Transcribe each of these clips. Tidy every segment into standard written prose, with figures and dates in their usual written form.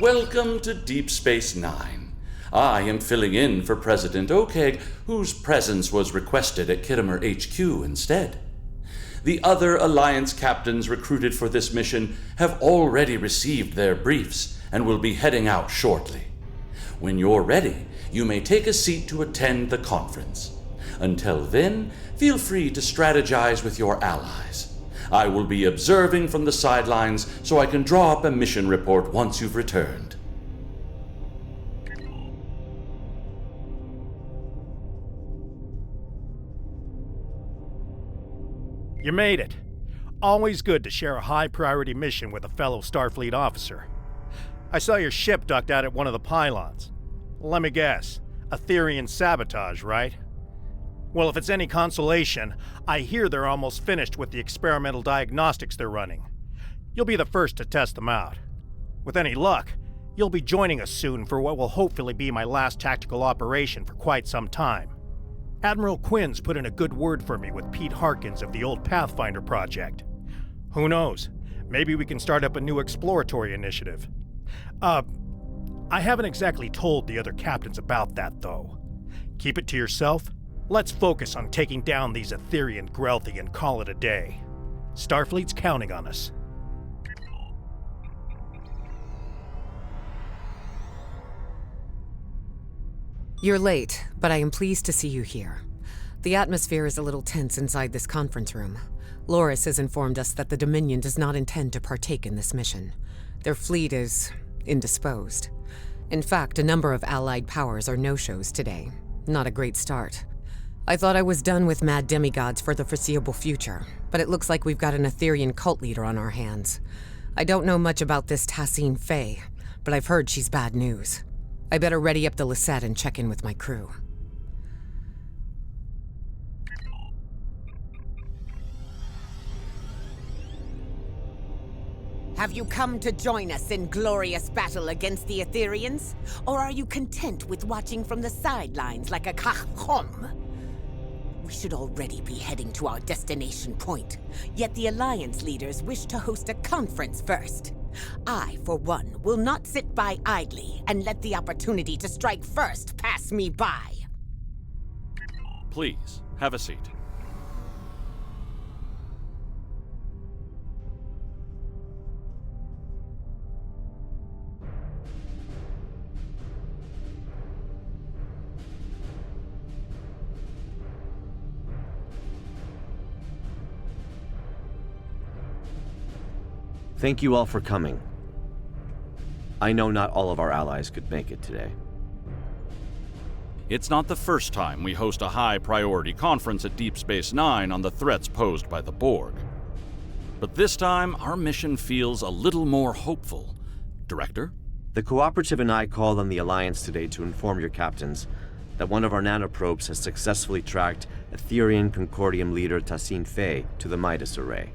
Welcome to Deep Space Nine. I am filling in for President Okeg, whose presence was requested at Kittimer HQ instead. The other Alliance captains recruited for this mission have already received their briefs and will be heading out shortly. When you're ready, you may take a seat to attend the conference. Until then, feel free to strategize with your allies. I will be observing from the sidelines so I can draw up a mission report once you've returned. You made it. Always good to share a high-priority mission with a fellow Starfleet officer. I saw your ship docked out at one of the pylons. Let me guess, Aetherian sabotage, right? Well, if it's any consolation, I hear they're almost finished with the experimental diagnostics they're running. You'll be the first to test them out. With any luck, you'll be joining us soon for what will hopefully be my last tactical operation for quite some time. Admiral Quinn's put in a good word for me with Pete Harkins of the old Pathfinder project. Who knows? Maybe we can start up a new exploratory initiative. I haven't exactly told the other captains about that, though. Keep it to yourself. Let's focus on taking down these Aetherian Grelthi and call it a day. Starfleet's counting on us. You're late, but I am pleased to see you here. The atmosphere is a little tense inside this conference room. Loris has informed us that the Dominion does not intend to partake in this mission. Their fleet is indisposed. In fact, a number of allied powers are no-shows today. Not a great start. I thought I was done with mad demigods for the foreseeable future, but it looks like we've got an Aetherian cult leader on our hands. I don't know much about this Tassine Faye, but I've heard she's bad news. I better ready up the Lisette and check in with my crew. Have you come to join us in glorious battle against the Aetherians? Or are you content with watching from the sidelines like a kachom? We should already be heading to our destination point, yet the Alliance leaders wish to host a conference first. I, for one, will not sit by idly and let the opportunity to strike first pass me by. Please, have a seat. Thank you all for coming. I know not all of our allies could make it today. It's not the first time we host a high-priority conference at Deep Space Nine on the threats posed by the Borg. But this time, our mission feels a little more hopeful. Director? The Cooperative and I called on the Alliance today to inform your captains that one of our nanoprobes has successfully tracked Aetherian Concordium leader Tassine Faye to the Midas Array.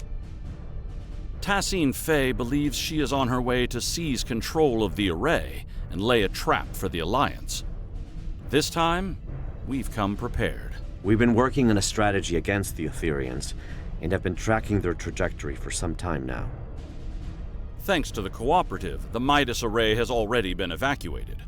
Tassine Faye believes she is on her way to seize control of the array and lay a trap for the Alliance. This time, we've come prepared. We've been working on a strategy against the Aetherians and have been tracking their trajectory for some time now. Thanks to the Cooperative, the Midas Array has already been evacuated.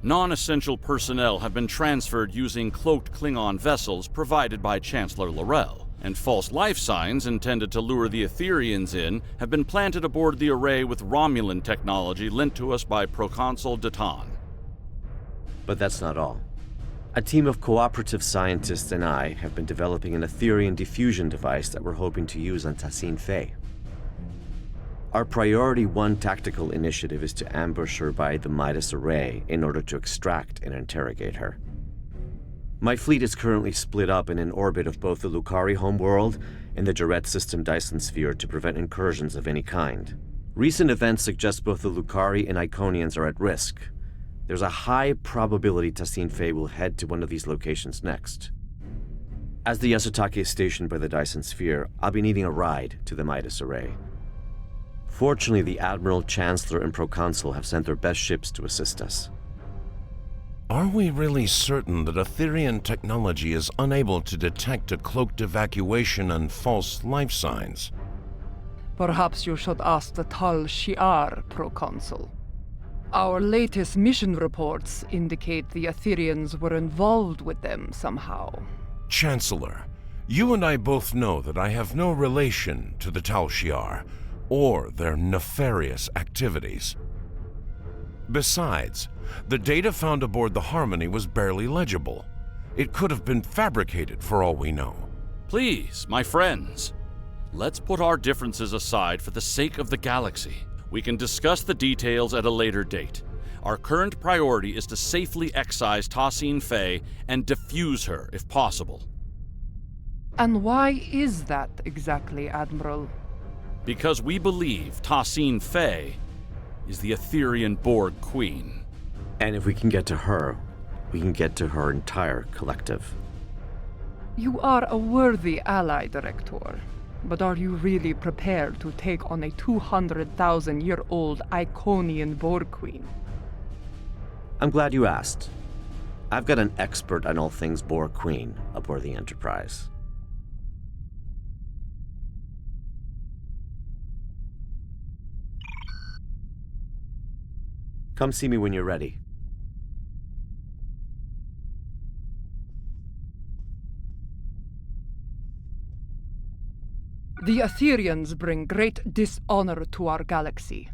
Non-essential personnel have been transferred using cloaked Klingon vessels provided by Chancellor L'Rell. And false life signs intended to lure the Aetherians in have been planted aboard the array with Romulan technology lent to us by Proconsul Datan. But that's not all. A team of cooperative scientists and I have been developing an Aetherian diffusion device that we're hoping to use on Tassine Faye. Our Priority 1 tactical initiative is to ambush her by the Midas Array in order to extract and interrogate her. My fleet is currently split up in an orbit of both the Lukari homeworld and the Jarrett system Dyson sphere to prevent incursions of any kind. Recent events suggest both the Lukari and Iconians are at risk. There's a high probability Tassine Faye will head to one of these locations next. As the Yasutake is stationed by the Dyson sphere, I'll be needing a ride to the Midas Array. Fortunately, the Admiral, Chancellor, and Proconsul have sent their best ships to assist us. Are we really certain that Aetherian technology is unable to detect a cloaked evacuation and false life signs? Perhaps you should ask the Tal Shi'ar, Proconsul. Our latest mission reports indicate the Aetherians were involved with them somehow. Chancellor, you and I both know that I have no relation to the Tal Shiar or their nefarious activities. Besides, the data found aboard the Harmony was barely legible. It could have been fabricated for all we know. Please, my friends, let's put our differences aside for the sake of the galaxy. We can discuss the details at a later date. Our current priority is to safely excise Tassine Fey and defuse her if possible. And why is that exactly, Admiral? Because we believe Tassine Fey is the Aetherian Borg Queen. And if we can get to her, we can get to her entire collective. You are a worthy ally, Director. But are you really prepared to take on a 200,000-year-old Iconian Borg Queen? I'm glad you asked. I've got an expert on all things Borg Queen aboard the Enterprise. Come see me when you're ready. The Aetherians bring great dishonor to our galaxy.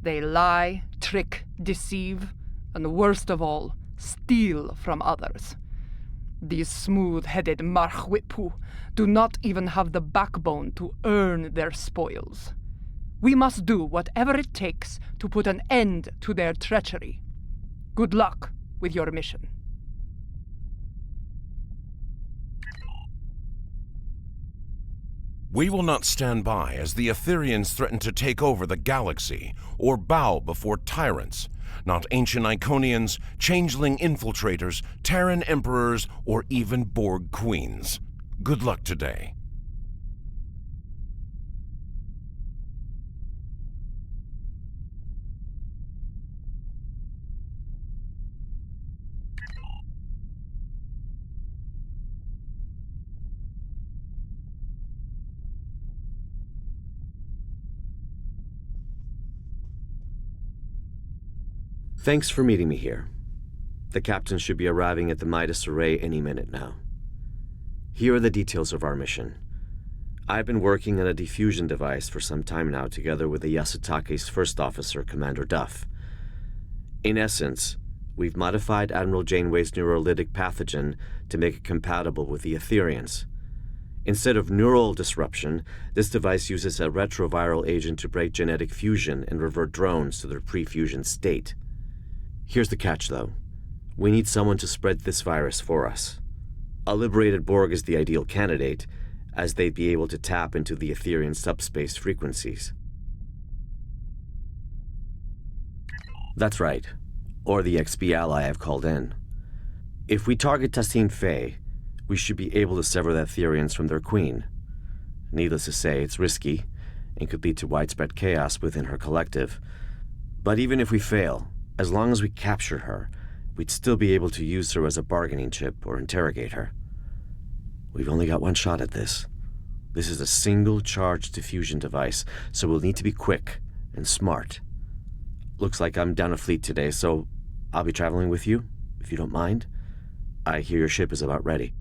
They lie, trick, deceive, and worst of all, steal from others. These smooth-headed Marchwipu do not even have the backbone to earn their spoils. We must do whatever it takes to put an end to their treachery. Good luck with your mission. We will not stand by as the Aetherians threaten to take over the galaxy or bow before tyrants, not ancient Iconians, changeling infiltrators, Terran emperors, or even Borg queens. Good luck today. Thanks for meeting me here. The captain should be arriving at the Midas Array any minute now. Here are the details of our mission. I've been working on a diffusion device for some time now together with the Yasutake's first officer, Commander Duff. In essence, we've modified Admiral Janeway's neurolytic pathogen to make it compatible with the Aetherians. Instead of neural disruption, this device uses a retroviral agent to break genetic fusion and revert drones to their pre-fusion state. Here's the catch, though. We need someone to spread this virus for us. A liberated Borg is the ideal candidate, as they'd be able to tap into the Aetherian subspace frequencies. That's right, or the XP ally I've called in. If we target Tassine Fey, we should be able to sever the Aetherians from their queen. Needless to say, it's risky, and could lead to widespread chaos within her collective. But even if we fail, as long as we capture her, we'd still be able to use her as a bargaining chip or interrogate her. We've only got one shot at this. This is a single-charge diffusion device, so we'll need to be quick and smart. Looks like I'm down a fleet today, so I'll be traveling with you, if you don't mind. I hear your ship is about ready.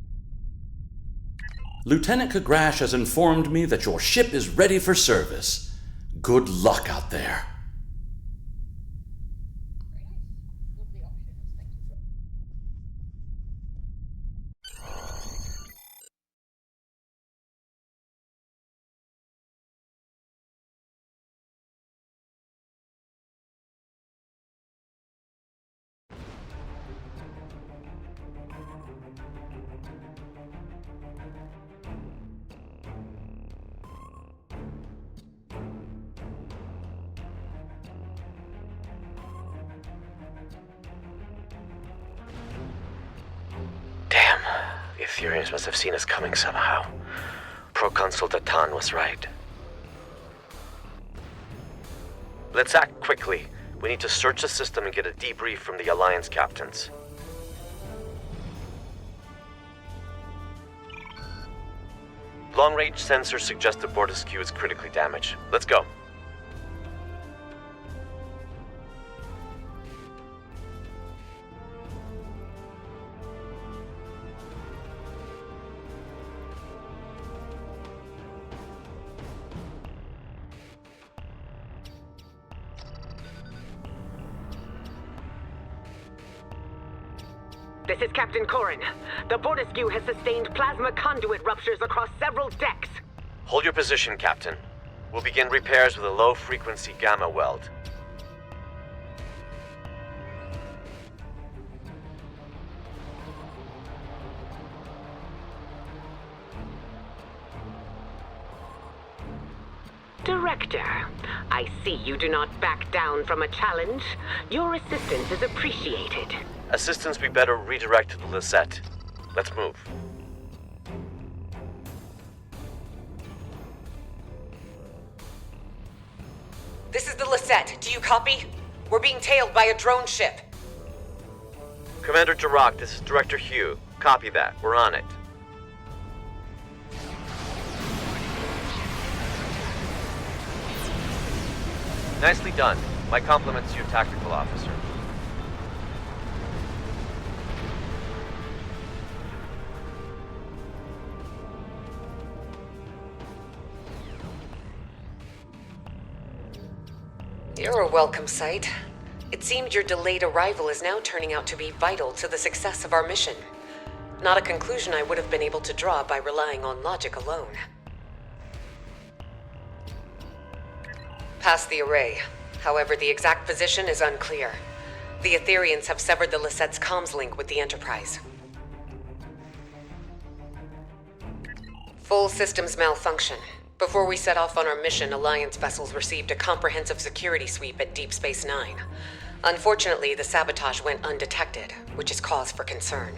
Lieutenant Kagrash has informed me that your ship is ready for service. Good luck out there. Damn, the Aetherians must have seen us coming somehow. Proconsul Datan was right. Let's act quickly. We need to search the system and get a debrief from the Alliance captains. Long-range sensors suggest the Bortisque is critically damaged. Let's go. This is Captain Corin. The Bortiscu has sustained plasma conduit ruptures across several decks. Hold your position, Captain. We'll begin repairs with a low-frequency gamma weld. Director, I see you do not back down from a challenge. Your assistance is appreciated. Assistance we better redirect to the Lisette. Let's move. This is the Lisette. Do you copy? We're being tailed by a drone ship. Commander Jirok, this is Director Hugh. Copy that. We're on it. Nicely done. My compliments to you, Tactical Officer. You're a welcome sight. It seemed your delayed arrival is now turning out to be vital to the success of our mission. Not a conclusion I would have been able to draw by relying on logic alone. Past the array. However, the exact position is unclear. The Aetherians have severed the Lisette's comms link with the Enterprise. Full systems malfunction. Before we set off on our mission, Alliance vessels received a comprehensive security sweep at Deep Space Nine. Unfortunately, the sabotage went undetected, which is cause for concern.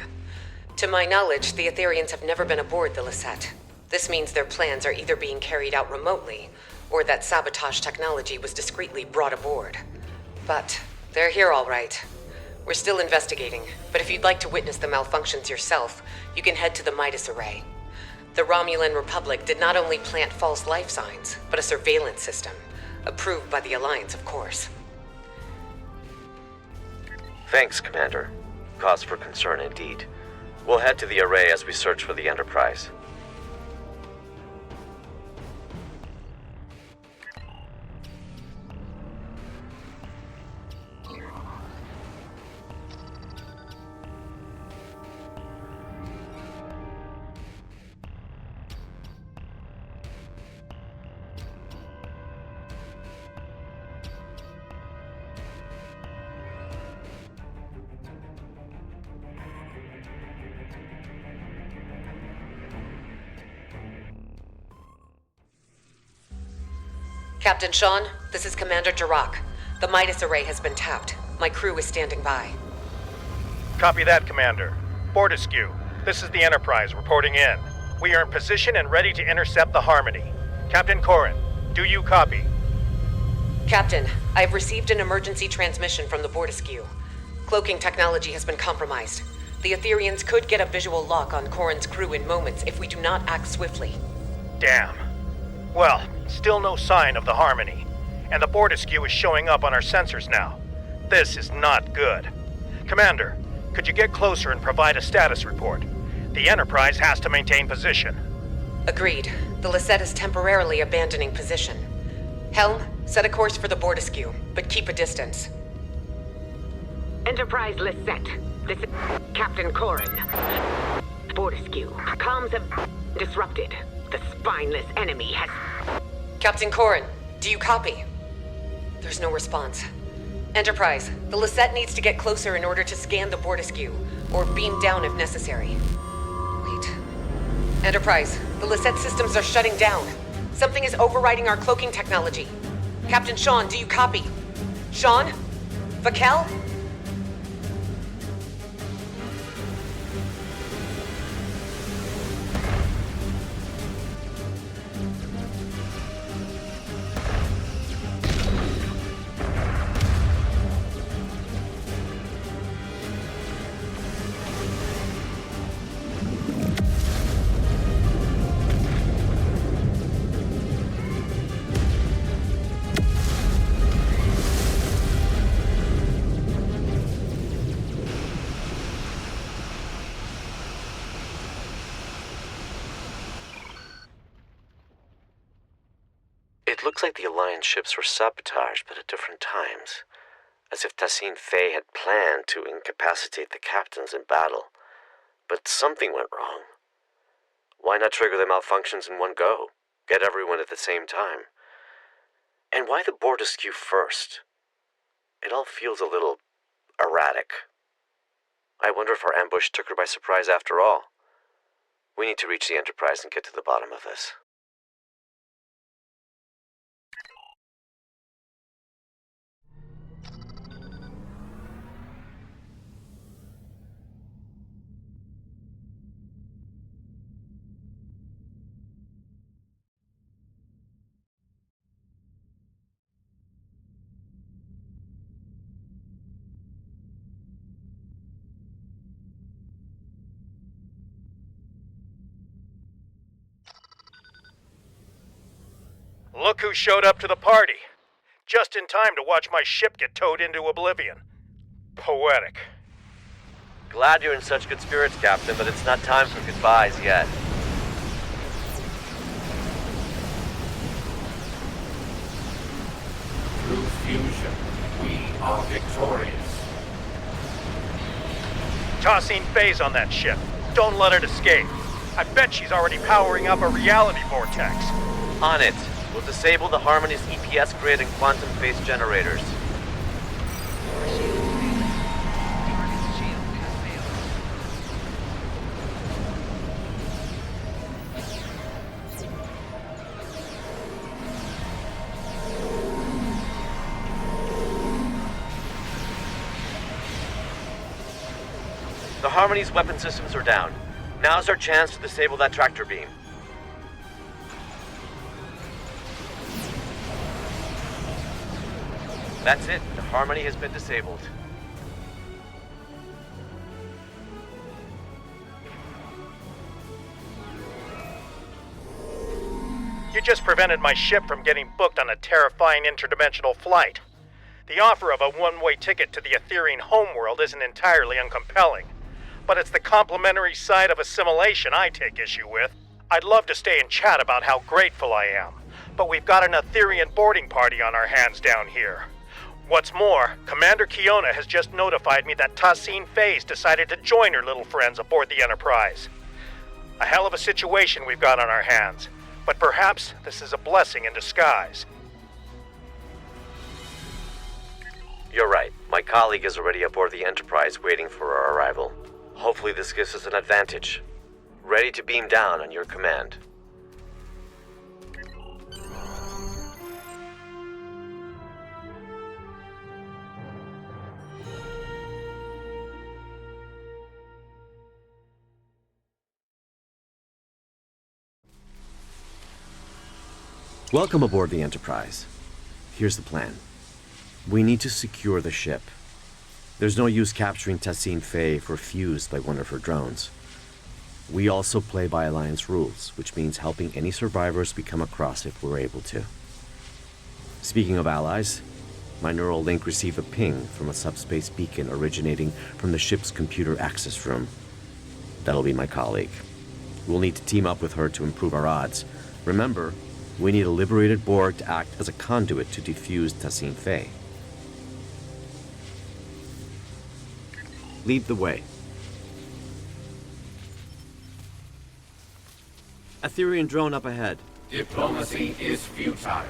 To my knowledge, the Aetherians have never been aboard the Lisette. This means their plans are either being carried out remotely, or that sabotage technology was discreetly brought aboard. But they're here all right. We're still investigating, but if you'd like to witness the malfunctions yourself, you can head to the Midas Array. The Romulan Republic did not only plant false life signs, but a surveillance system. Approved by the Alliance, of course. Thanks, Commander. Cause for concern indeed. We'll head to the array as we search for the Enterprise. Captain Sean, this is Commander Jirok. The Midas Array has been tapped. My crew is standing by. Copy that, Commander. Bortiscu, this is the Enterprise reporting in. We are in position and ready to intercept the Harmony. Captain Corin, do you copy? Captain, I have received an emergency transmission from the Bortiscu. Cloaking technology has been compromised. The Aetherians could get a visual lock on Corin's crew in moments if we do not act swiftly. Damn. Well, still no sign of the Harmony. And the Bortiscu is showing up on our sensors now. This is not good. Commander, could you get closer and provide a status report? The Enterprise has to maintain position. Agreed. The Lisette is temporarily abandoning position. Helm, set a course for the Bortiscu, but keep a distance. Enterprise Lisette. This is Captain Corin. Bortiscu. Comms have disrupted. The spineless enemy has... Captain Corin, do you copy? There's no response. Enterprise, the Lisette needs to get closer in order to scan the Bortiscu, or beam down if necessary. Wait. Enterprise, the Lisette systems are shutting down. Something is overriding our cloaking technology. Captain Sean, do you copy? Sean? Vakel? It looks like the Alliance ships were sabotaged, but at different times. as if Tassine Fey had planned to incapacitate the captains in battle. But something went wrong. Why not trigger the malfunctions in one go? Get everyone at the same time? And why the board askew first? It all feels a little erratic. I wonder if our ambush took her by surprise after all. We need to reach the Enterprise and get to the bottom of this. Look who showed up to the party. Just in time to watch my ship get towed into oblivion. Poetic. Glad you're in such good spirits, Captain, but it's not time for goodbyes yet. Through fusion, we are victorious. Tassine Fey's on that ship. Don't let it escape. I bet she's already powering up a reality vortex. On it. We'll disable the Harmony's EPS grid and quantum phase generators. The Harmony's weapon systems are down. Now's our chance to disable that tractor beam. That's it. The Harmony has been disabled. You just prevented my ship from getting booked on a terrifying interdimensional flight. The offer of a one-way ticket to the Aetherian homeworld isn't entirely uncompelling, but it's the complementary side of assimilation I take issue with. I'd love to stay and chat about how grateful I am, but we've got an Aetherian boarding party on our hands down here. What's more, Commander Kiona has just notified me that Tassine Fey's decided to join her little friends aboard the Enterprise. A hell of a situation we've got on our hands, but perhaps this is a blessing in disguise. You're right. My colleague is already aboard the Enterprise waiting for our arrival. Hopefully this gives us an advantage. Ready to beam down on your command. Welcome aboard the Enterprise. Here's the plan. We need to secure the ship. There's no use capturing Tassine Fey if we're fused by one of her drones. We also play by Alliance rules, which means helping any survivors we come across if we're able to. Speaking of allies, my neural link received a ping from a subspace beacon originating from the ship's computer access room. That'll be my colleague. We'll need to team up with her to improve our odds. Remember, we need a liberated Borg to act as a conduit to defuse Tassine Fey. Lead the way. Aetherian drone up ahead. Diplomacy is futile.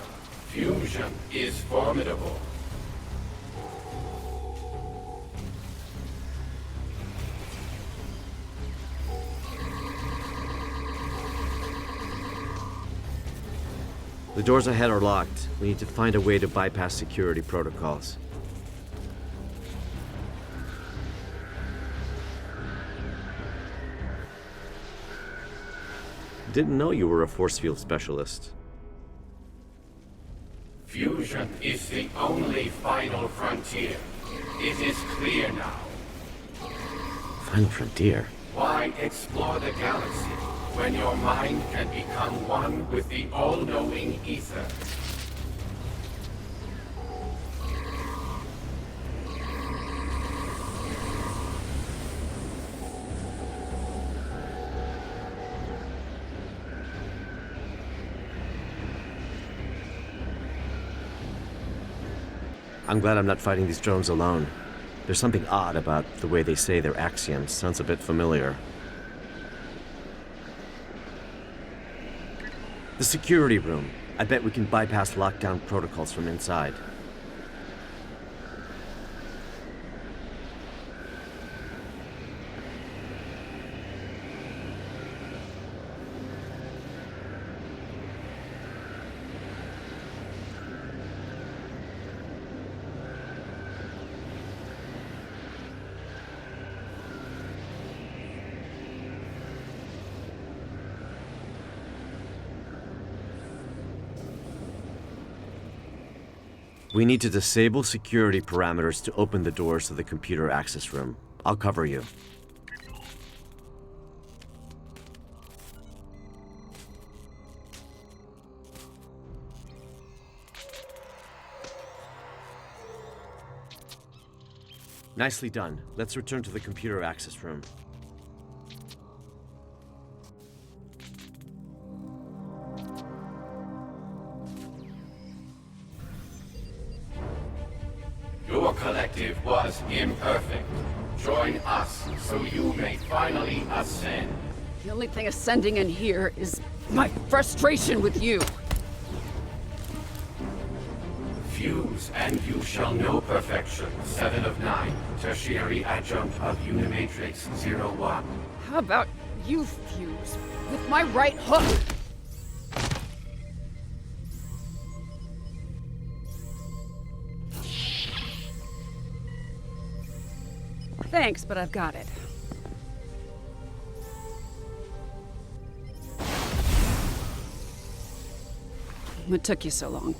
Fusion is formidable. The doors ahead are locked. We need to find a way to bypass security protocols. Didn't know you were a force field specialist. Fusion is the only final frontier. It is clear now. Final frontier? Why explore the galaxy when your mind can become one with the all-knowing ether? I'm glad I'm not fighting these drones alone. There's something odd about the way they say their axioms. Sounds a bit familiar. The security room. I bet we can bypass lockdown protocols from inside. We need to disable security parameters to open the doors to the computer access room. I'll cover you. Nicely done. Let's return to the computer access room. Your collective was imperfect. Join us so you may finally ascend. The only thing ascending in here is my frustration with you. Fuse, and you shall know perfection. 7 of 9, tertiary adjunct of Unimatrix 01. How about you fuse with my right hook? Thanks, but I've got it. What took you so long?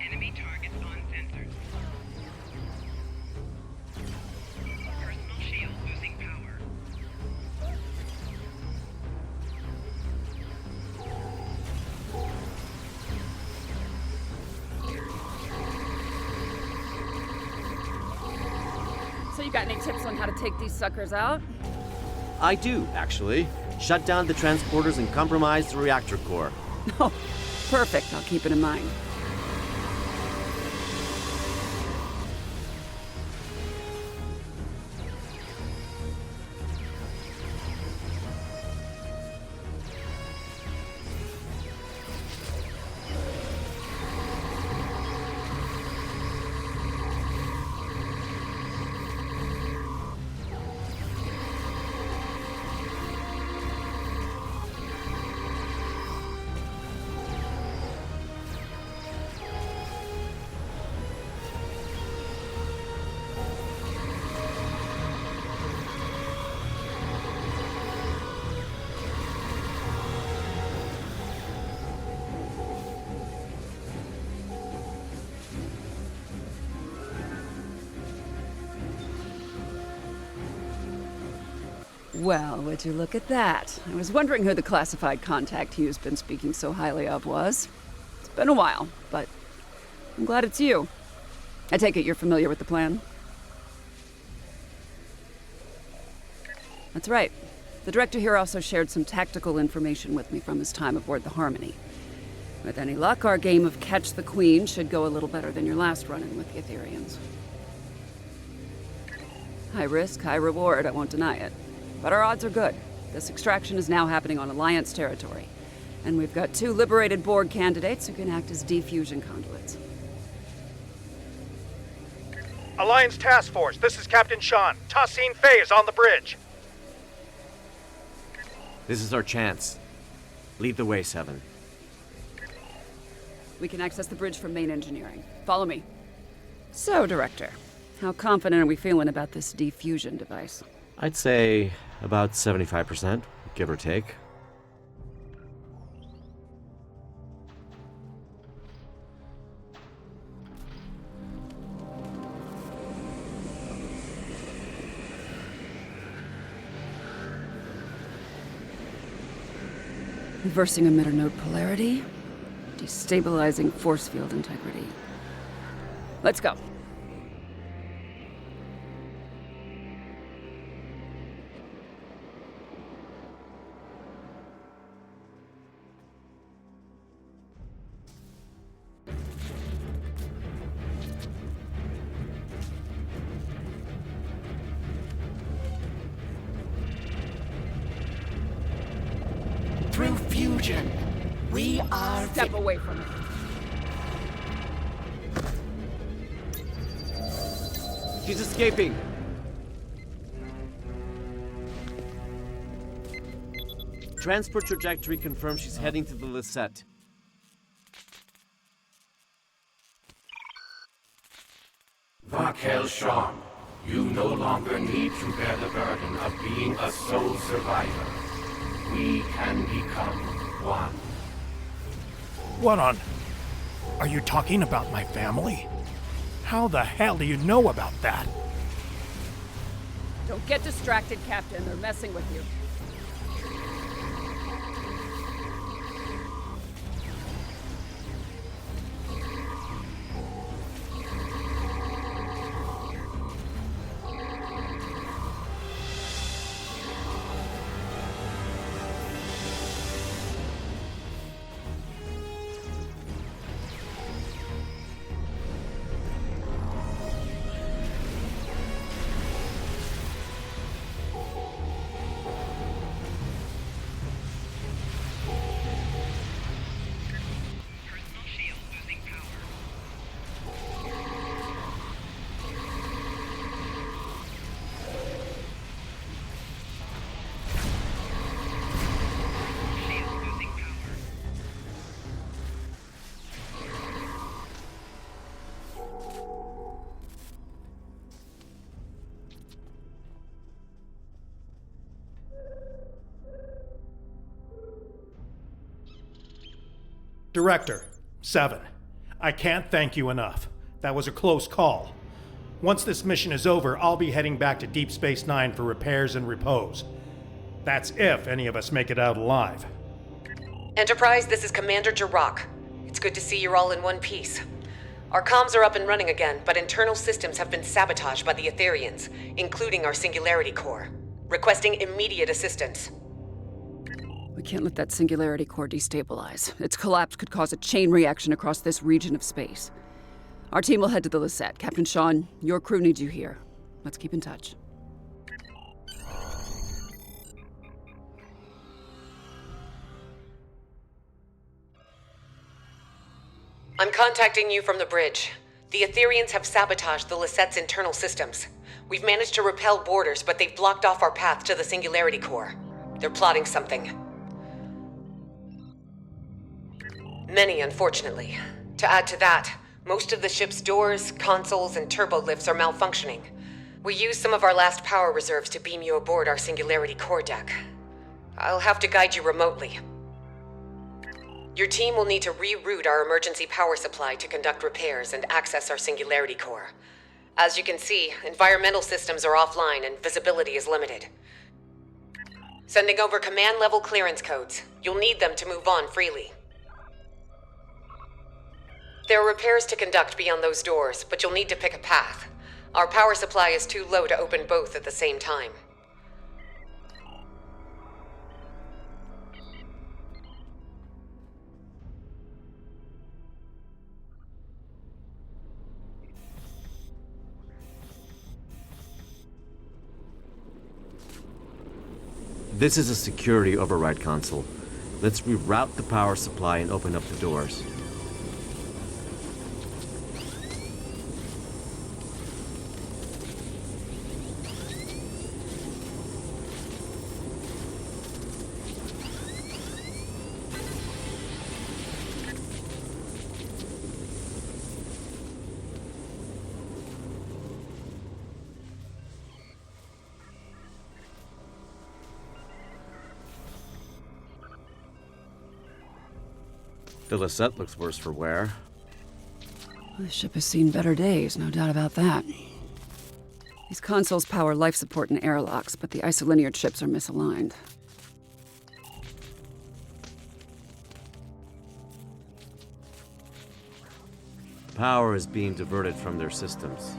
Enemy targets on sensors. Personal shield losing power. So you got any tips on how to take these suckers out? I do, actually. Shut down the transporters and compromise the reactor core. Oh, perfect. I'll keep it in mind. Well, would you look at that? I was wondering who the classified contact Hugh's been speaking so highly of was. It's been a while, but I'm glad it's you. I take it you're familiar with the plan? That's right. The director here also shared some tactical information with me from his time aboard the Harmony. With any luck, our game of Catch the Queen should go a little better than your last run-in with the Aetherians. High risk, high reward, I won't deny it. But our odds are good. This extraction is now happening on Alliance territory. And we've got 2 liberated Borg candidates who can act as defusion conduits. Alliance Task Force, this is Captain Sean. Tassine Fey is on the bridge. This is our chance. Lead the way, 7. We can access the bridge from main engineering. Follow me. So, Director, how confident are we feeling about this defusion device? I'd say about 75%, give or take. Reversing emitter node polarity, destabilizing force field integrity. Let's go. fusion. We are Step away from it. She's escaping! Transport trajectory confirms she's heading to the Lisette. Vakel Sean, you no longer need to bear the burden of being a sole survivor. We can become one. What on? Are you talking about my family? How the hell do you know about that? Don't get distracted, Captain. They're messing with you. Personal shield losing power. Shield losing power. Director, 7. I can't thank you enough. That was a close call. Once this mission is over, I'll be heading back to Deep Space Nine for repairs and repose. That's if any of us make it out alive. Enterprise, this is Commander Jirok. It's good to see you're all in one piece. Our comms are up and running again, but internal systems have been sabotaged by the Aetherians, including our Singularity Core. Requesting immediate assistance. We can't let that Singularity Core destabilize. Its collapse could cause a chain reaction across this region of space. Our team will head to the Lisette. Captain Sean, your crew needs you here. Let's keep in touch. I'm contacting you from the bridge. The Aetherians have sabotaged the Lisette's internal systems. We've managed to repel boarders, but they've blocked off our path to the Singularity Core. They're plotting something. Many, unfortunately. To add to that, most of the ship's doors, consoles, and turbo lifts are malfunctioning. We used some of our last power reserves to beam you aboard our Singularity Core deck. I'll have to guide you remotely. Your team will need to reroute our emergency power supply to conduct repairs and access our Singularity Core. As you can see, environmental systems are offline and visibility is limited. Sending over command-level clearance codes. You'll need them to move on freely. There are repairs to conduct beyond those doors, but you'll need to pick a path. Our power supply is too low to open both at the same time. This is a security override console. Let's reroute the power supply and open up the doors. The Lisette looks worse for wear. The ship has seen better days, no doubt about that. These consoles power life support and airlocks, but the isolinear chips are misaligned. Power is being diverted from their systems.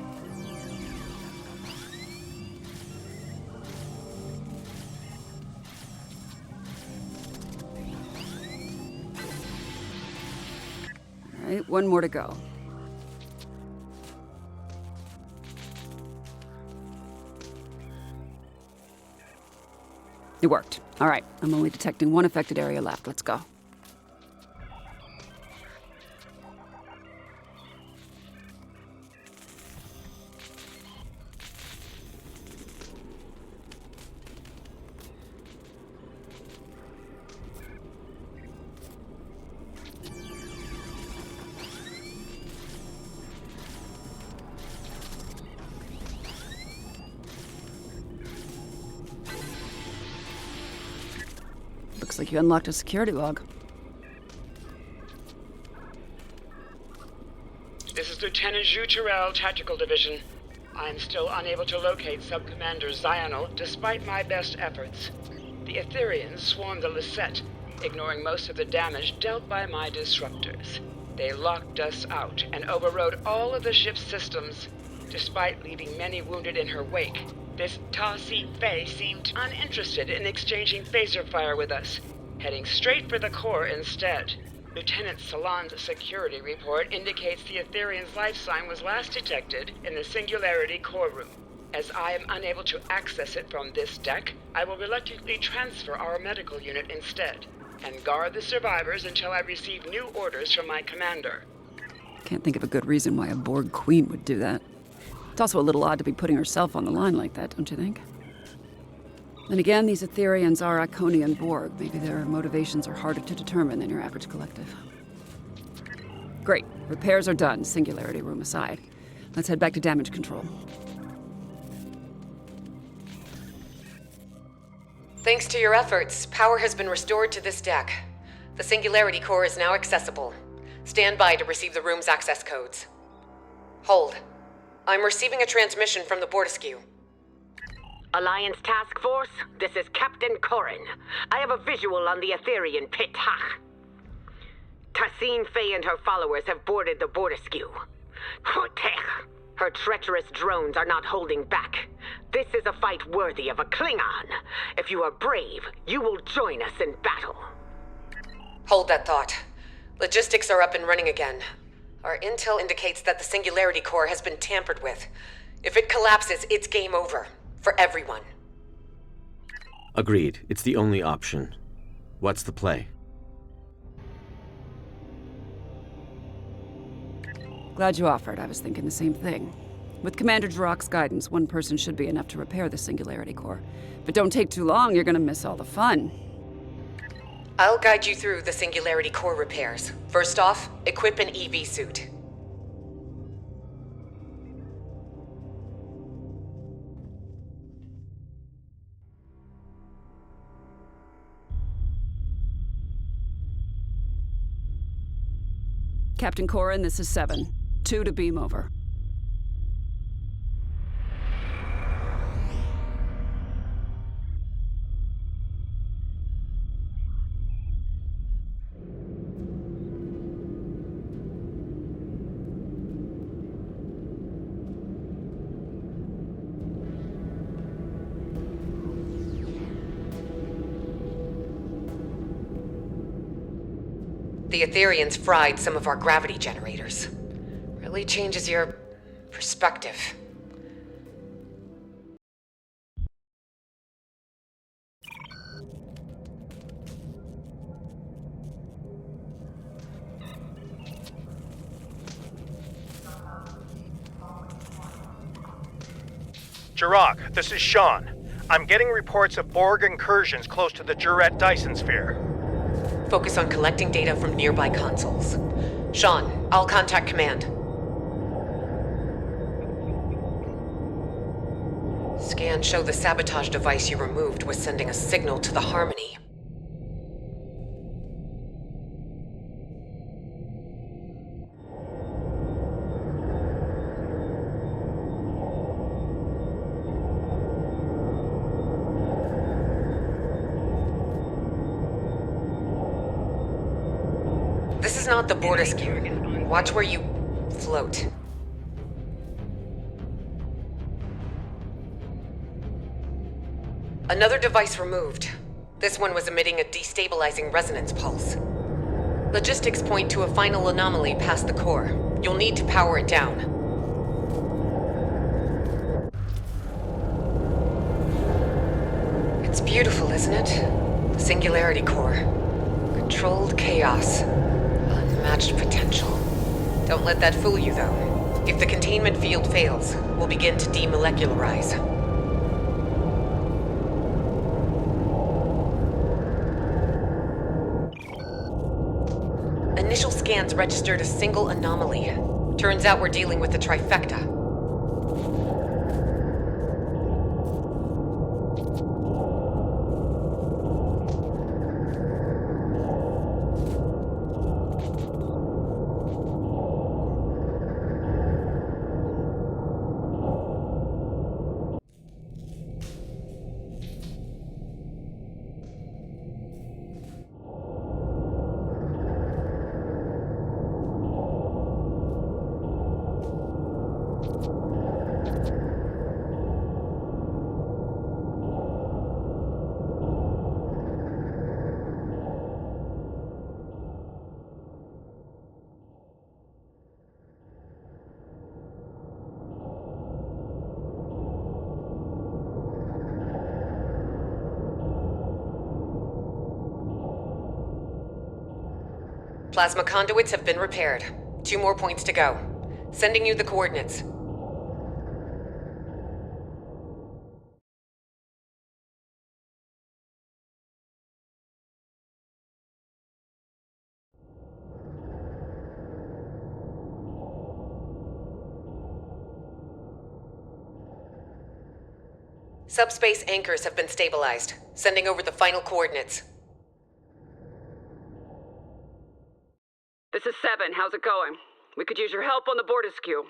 All right, one more to go. It worked. All right, I'm only detecting one affected area left. Let's go. Looks like you unlocked a security log. This is Lieutenant Hugh, Tactical Division. I am still unable to locate Sub-Commander Zional despite my best efforts. The Aetherians swarmed the Lisette, ignoring most of the damage dealt by my disruptors. They locked us out and overrode all of the ship's systems, despite leaving many wounded in her wake. This Tasin Fei seemed uninterested in exchanging phaser fire with us, heading straight for the core instead. Lieutenant Salon's security report indicates the Aetherian's life sign was last detected in the Singularity core room. As I am unable to access it from this deck, I will reluctantly transfer our medical unit instead, and guard the survivors until I receive new orders from my commander. Can't think of a good reason why a Borg queen would do that. It's also a little odd to be putting herself on the line like that, don't you think? Then again, these Aetherians are Iconian Borg. Maybe their motivations are harder to determine than your average collective. Great. Repairs are done, Singularity room aside. Let's head back to damage control. Thanks to your efforts, power has been restored to this deck. The Singularity core is now accessible. Stand by to receive the room's access codes. Hold. I'm receiving a transmission from the Bortescue. Alliance Task Force, this is Captain Corrin. I have a visual on the Aetherian pit Hach. Tasin Fei and her followers have boarded the Bortescue. Hotech! Her treacherous drones are not holding back. This is a fight worthy of a Klingon. If you are brave, you will join us in battle. Hold that thought. Logistics are up and running again. Our intel indicates that the Singularity core has been tampered with. If it collapses, it's game over. For everyone. Agreed. It's the only option. What's the play? Glad you offered. I was thinking the same thing. With Commander Jirok's guidance, one person should be enough to repair the Singularity core. But don't take too long, you're gonna miss all the fun. I'll guide you through the Singularity core repairs. First off, equip an EV suit. Captain Corrin, this is 7. 2 to beam over. The Aetherians fried some of our gravity generators. Really changes your perspective. Jirok, this is Sean. I'm getting reports of Borg incursions close to the Juret Dyson sphere. Focus on collecting data from nearby consoles. Sean, I'll contact command. Scans show the sabotage device you removed was sending a signal to the Harmony. This is not the Bortescue. Watch where you float. Another device removed. This one was emitting a destabilizing resonance pulse. Logistics point to a final anomaly past the core. You'll need to power it down. It's beautiful, isn't it? Singularity core. Controlled chaos. Unmatched potential. Don't let that fool you, though. If the containment field fails, we'll begin to demolecularize. Initial scans registered a single anomaly. Turns out we're dealing with the trifecta. Plasma conduits have been repaired. 2 more points to go. Sending you the coordinates. Subspace anchors have been stabilized. Sending over the final coordinates. This is 7. How's it going? We could use your help on the Bortisque.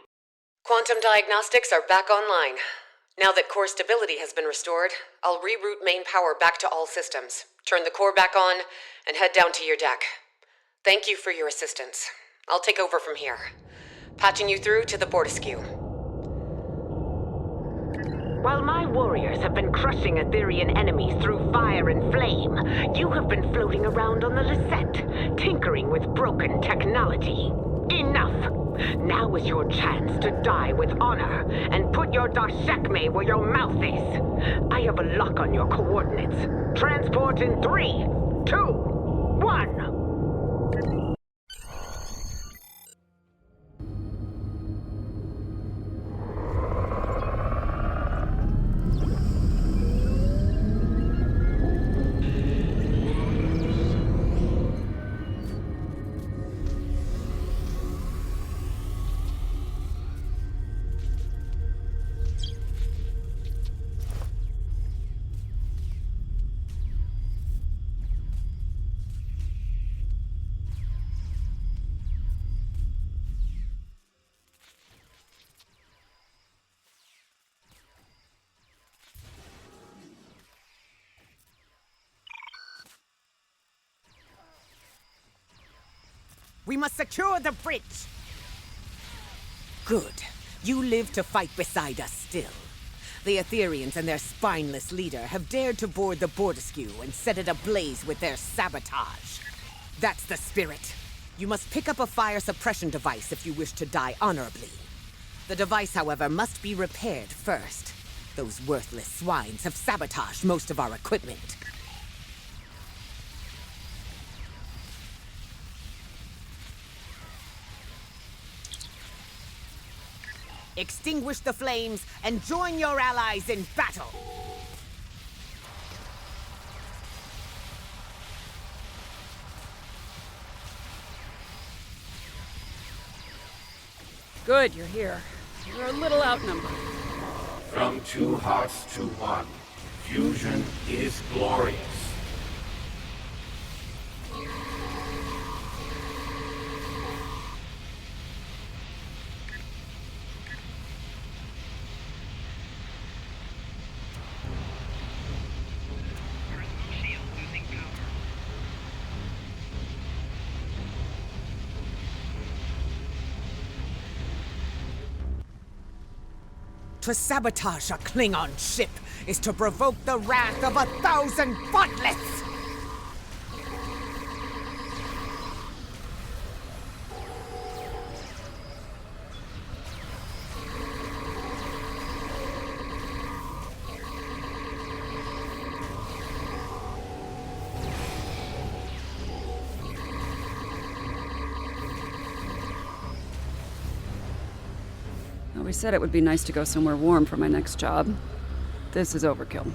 Quantum diagnostics are back online. Now that core stability has been restored, I'll reroute main power back to all systems, turn the core back on, and head down to your deck. Thank you for your assistance. I'll take over from here. Patching you through to the Bortisque. While my warriors have been crushing Aetherian enemies through fire and flame, you have been floating around on the Lisette, tinkering with broken technology. Enough! Now is your chance to die with honor, and put your Darshekme where your mouth is. I have a lock on your coordinates. Transport in 3, 2, 1. We must secure the bridge! Good. You live to fight beside us still. The Aetherians and their spineless leader have dared to board the Bortisque and set it ablaze with their sabotage. That's the spirit. You must pick up a fire suppression device if you wish to die honorably. The device, however, must be repaired first. Those worthless swines have sabotaged most of our equipment. Extinguish the flames and join your allies in battle! Good, you're here. You're a little outnumbered. From 2 hearts to 1, fusion is glorious. Personal shield losing power. To sabotage a Klingon ship is to provoke the wrath of 1,000 bottlets! Well, we said it would be nice to go somewhere warm for my next job. This is overkill.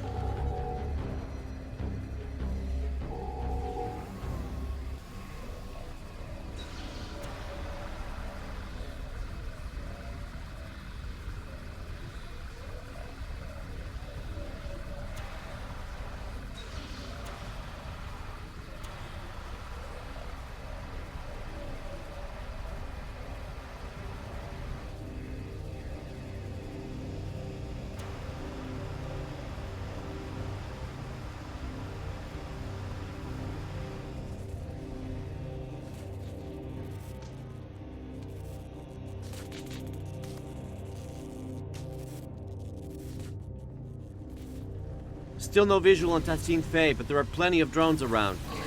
Still no visual on Tassine Faye, but there are plenty of drones around. Personal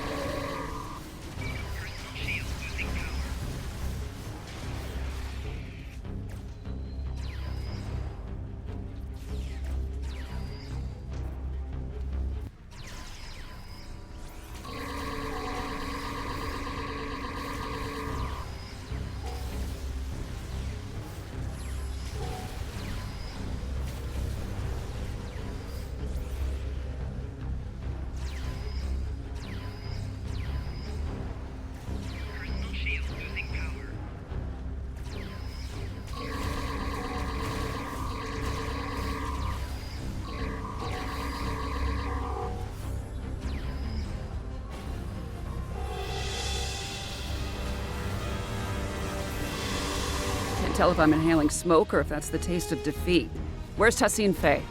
shield losing power. Can't tell if I'm inhaling smoke or if that's the taste of defeat. Where's Tassine Faye?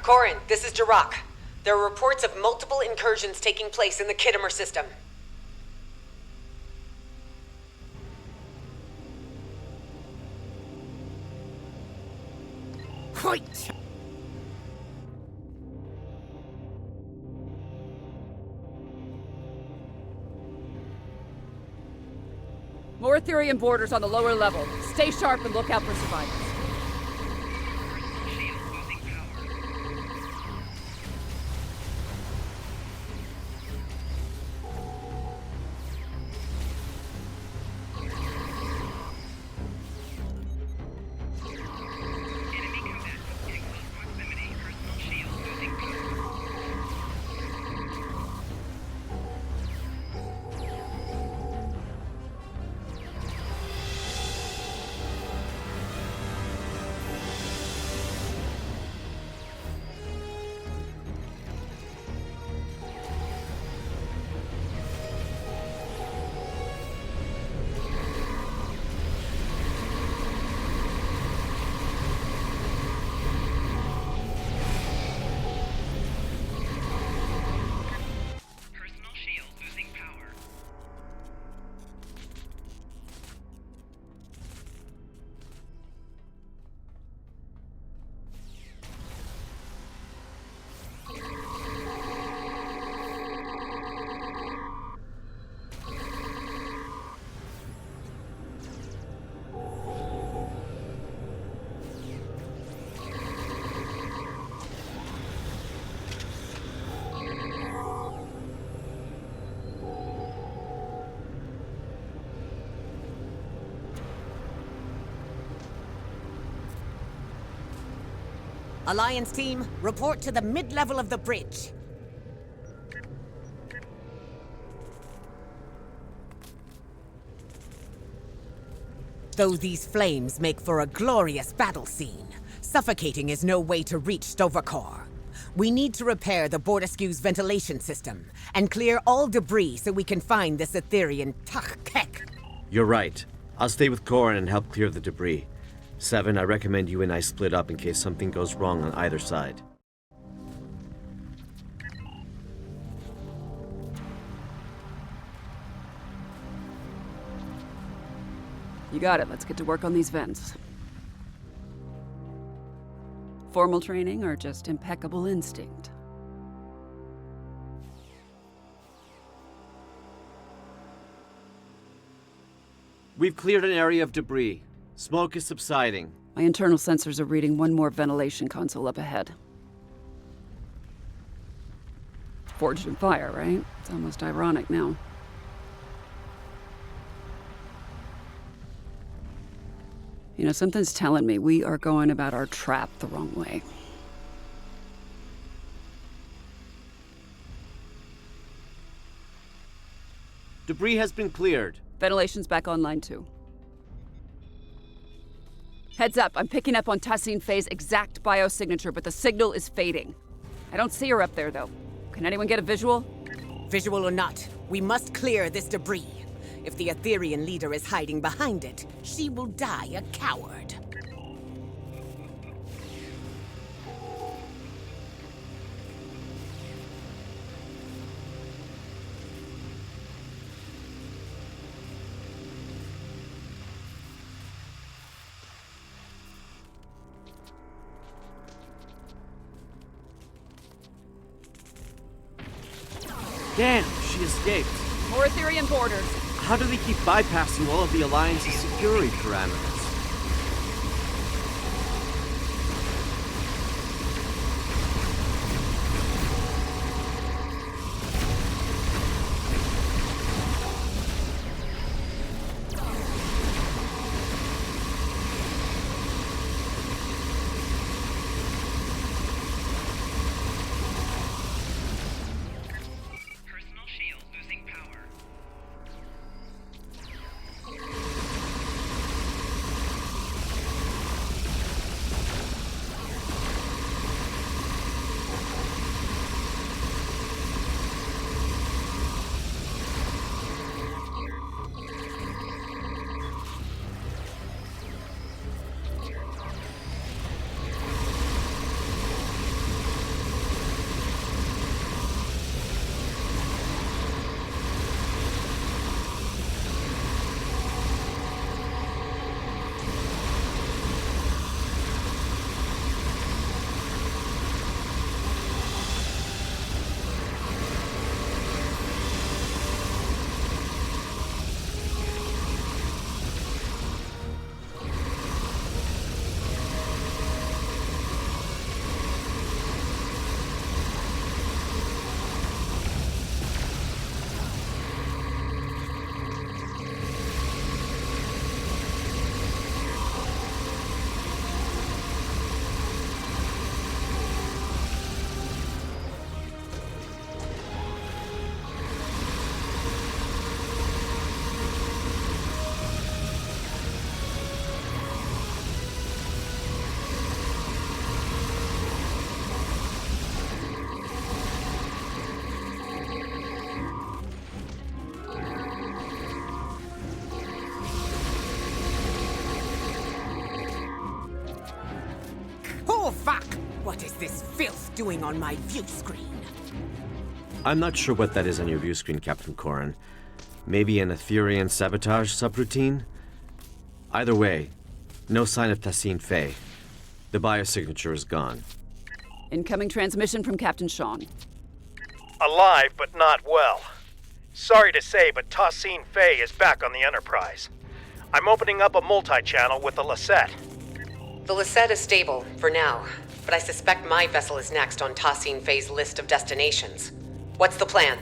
Corin, this is Jirok. There are reports of multiple incursions taking place in the Khitomer system. Hoit! More Aetherian boarders on the lower level. Stay sharp and look out for survivors. Shield losing power. Enemy combatants in close proximity. Personal shield losing power. Personal shield losing power. Alliance team, report to the mid-level of the bridge. Though these flames make for a glorious battle scene, suffocating is no way to reach Stovercore. We need to repair the Bordaskew's ventilation system and clear all debris so we can find this Aetherian Tachkek. You're right. I'll stay with Corin and help clear the debris. Seven, I recommend you and I split up in case something goes wrong on either side. You got it. Let's get to work on these vents. Formal training or just impeccable instinct? We've cleared an area of debris. Smoke is subsiding. My internal sensors are reading one more ventilation console up ahead. Forged in fire, right? It's almost ironic now. You know, something's telling me we are going about our trap the wrong way. Debris has been cleared. Ventilation's back online too. Heads up, I'm picking up on Tassine Faye's exact biosignature, but the signal is fading. I don't see her up there, though. Can anyone get a visual? Visual or not, we must clear this debris. If the Aetherian leader is hiding behind it, she will die a coward. Damn, she escaped. More Aetherian borders. How do they keep bypassing all of the Alliance's security parameters? Personal shield losing power. What is this filth doing on my view screen? I'm not sure what that is on your view screen, Captain Corrin. Maybe an Aetherian sabotage subroutine? Either way, no sign of Tassine Fey. The biosignature is gone. Incoming transmission from Captain Sean. Alive, but not well. Sorry to say, but Tassine Fey is back on the Enterprise. I'm opening up a multi-channel with the Lisette. The Lisette is stable, for now, but I suspect my vessel is next on Tassine Fey's list of destinations. What's the plan?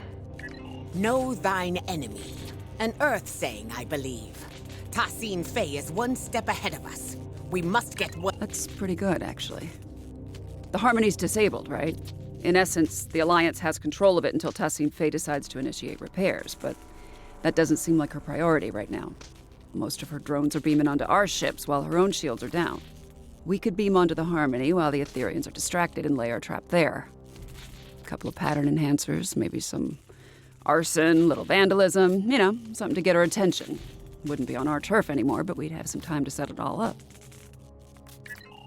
Know thine enemy. An Earth saying, I believe. Tassine Fey is one step ahead of us. We must get one. That's pretty good, actually. The Harmony's disabled, right? In essence, the Alliance has control of it until Tassine Fey decides to initiate repairs, but that doesn't seem like her priority right now. Most of her drones are beaming onto our ships while her own shields are down. We could beam onto the Harmony while the Aetherians are distracted and lay our trap there. A couple of pattern enhancers, maybe some arson, little vandalism, something to get her attention. Wouldn't be on our turf anymore, but we'd have some time to set it all up.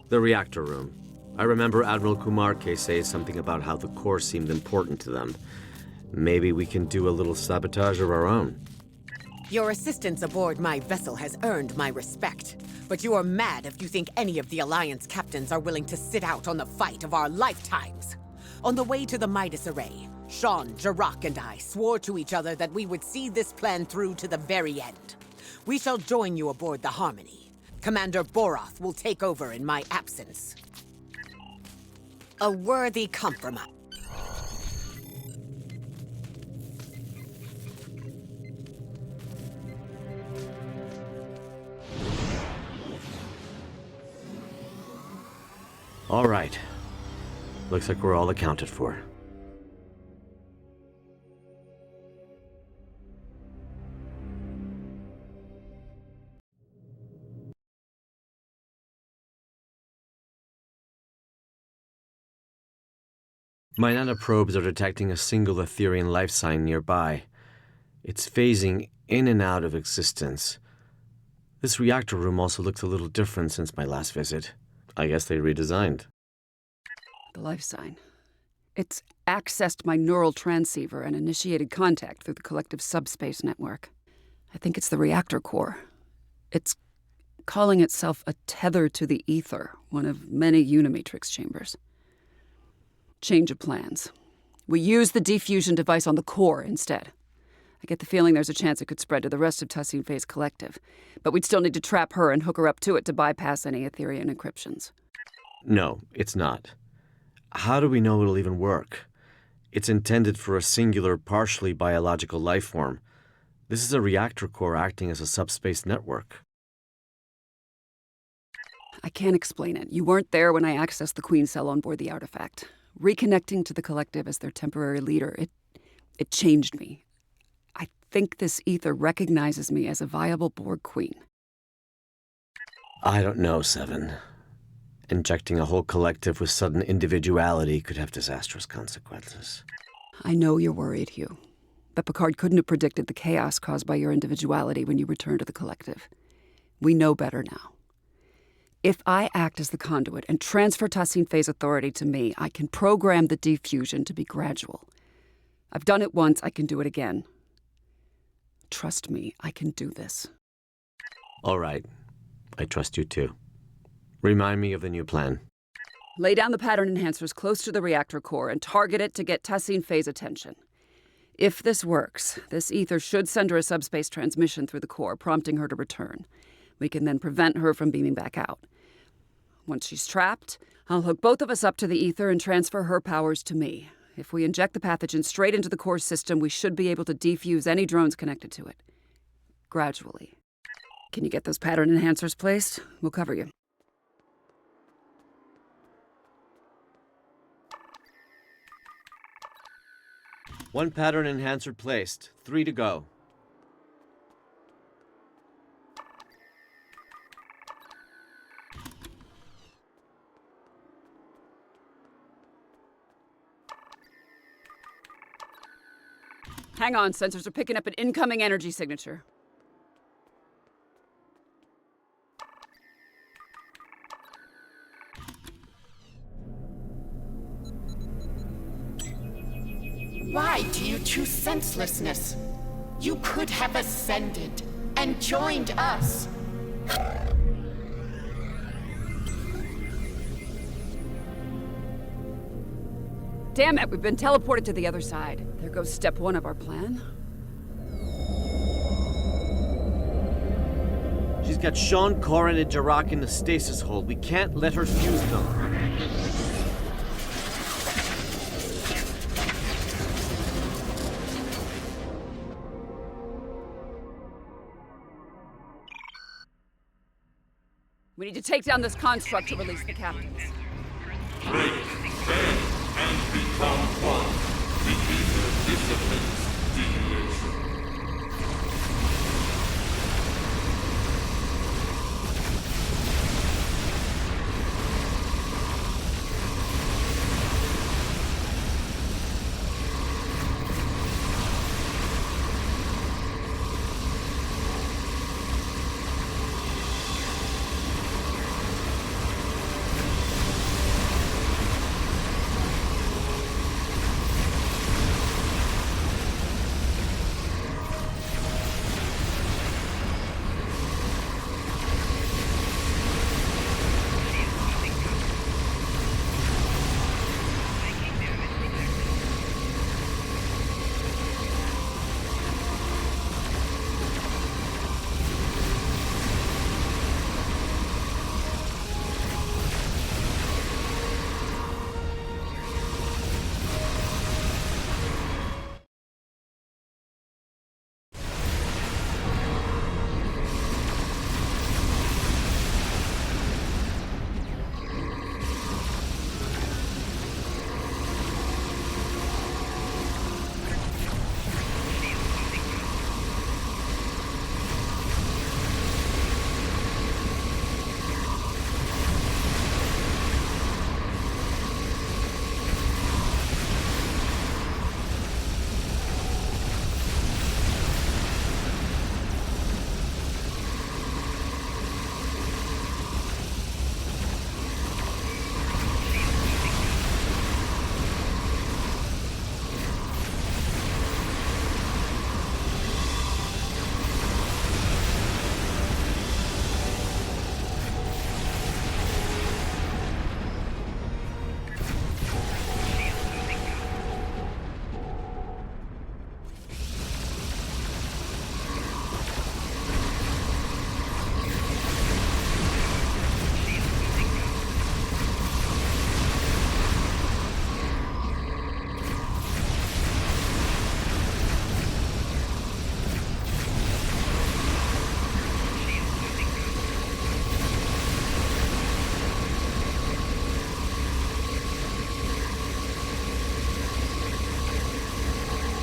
The reactor room. I remember Admiral Kumarke say something about how the core seemed important to them. Maybe we can do a little sabotage of our own. Your assistance aboard my vessel has earned my respect. But you are mad if you think any of the Alliance captains are willing to sit out on the fight of our lifetimes. On the way to the Midas Array, Sean, Jirok, and I swore to each other that we would see this plan through to the very end. We shall join you aboard the Harmony. Commander Boroth will take over in my absence. A worthy compromise. All right. Looks like we're all accounted for. My nanoprobes are detecting a single Aetherian life sign nearby. It's phasing in and out of existence. This reactor room also looks a little different since my last visit. I guess they redesigned. The life sign. It's accessed my neural transceiver and initiated contact through the collective subspace network. I think it's the reactor core. It's calling itself a tether to the ether, one of many Unimatrix chambers. Change of plans. We use the defusion device on the core instead. I get the feeling there's a chance it could spread to the rest of Tassine Fey's collective, but we'd still need to trap her and hook her up to it to bypass any Aetherian encryptions. No, it's not. How do we know it'll even work? It's intended for a singular, partially biological life form. This is a reactor core acting as a subspace network. I can't explain it. You weren't there when I accessed the Queen cell on board the artifact. Reconnecting to the collective as their temporary leader, it changed me. I think this ether recognizes me as a viable Borg Queen. I don't know, Seven. Injecting a whole collective with sudden individuality could have disastrous consequences. I know you're worried, Hugh. But Picard couldn't have predicted the chaos caused by your individuality when you returned to the collective. We know better now. If I act as the conduit and transfer Tassine Fey's authority to me, I can program the defusion to be gradual. I've done it once, I can do it again. Trust me, I can do this. All right. I trust you too. Remind me of the new plan. Lay down the pattern enhancers close to the reactor core and target it to get Tassine Fey's attention. If this works, this ether should send her a subspace transmission through the core, prompting her to return. We can then prevent her from beaming back out. Once she's trapped, I'll hook both of us up to the ether and transfer her powers to me. If we inject the pathogen straight into the core system, we should be able to defuse any drones connected to it. Gradually. Can you get those pattern enhancers placed? We'll cover you. One pattern enhancer placed. 3 to go. Hang on, sensors are picking up an incoming energy signature. Why do you choose senselessness? You could have ascended and joined us. Damn it, we've been teleported to the other side. There goes step one of our plan. She's got Sean, Corrin, and Jarak in the stasis hold. We can't let her fuse them. We need to take down this construct to release the captains. Break, bend, and become one. The ether disciplines deviation.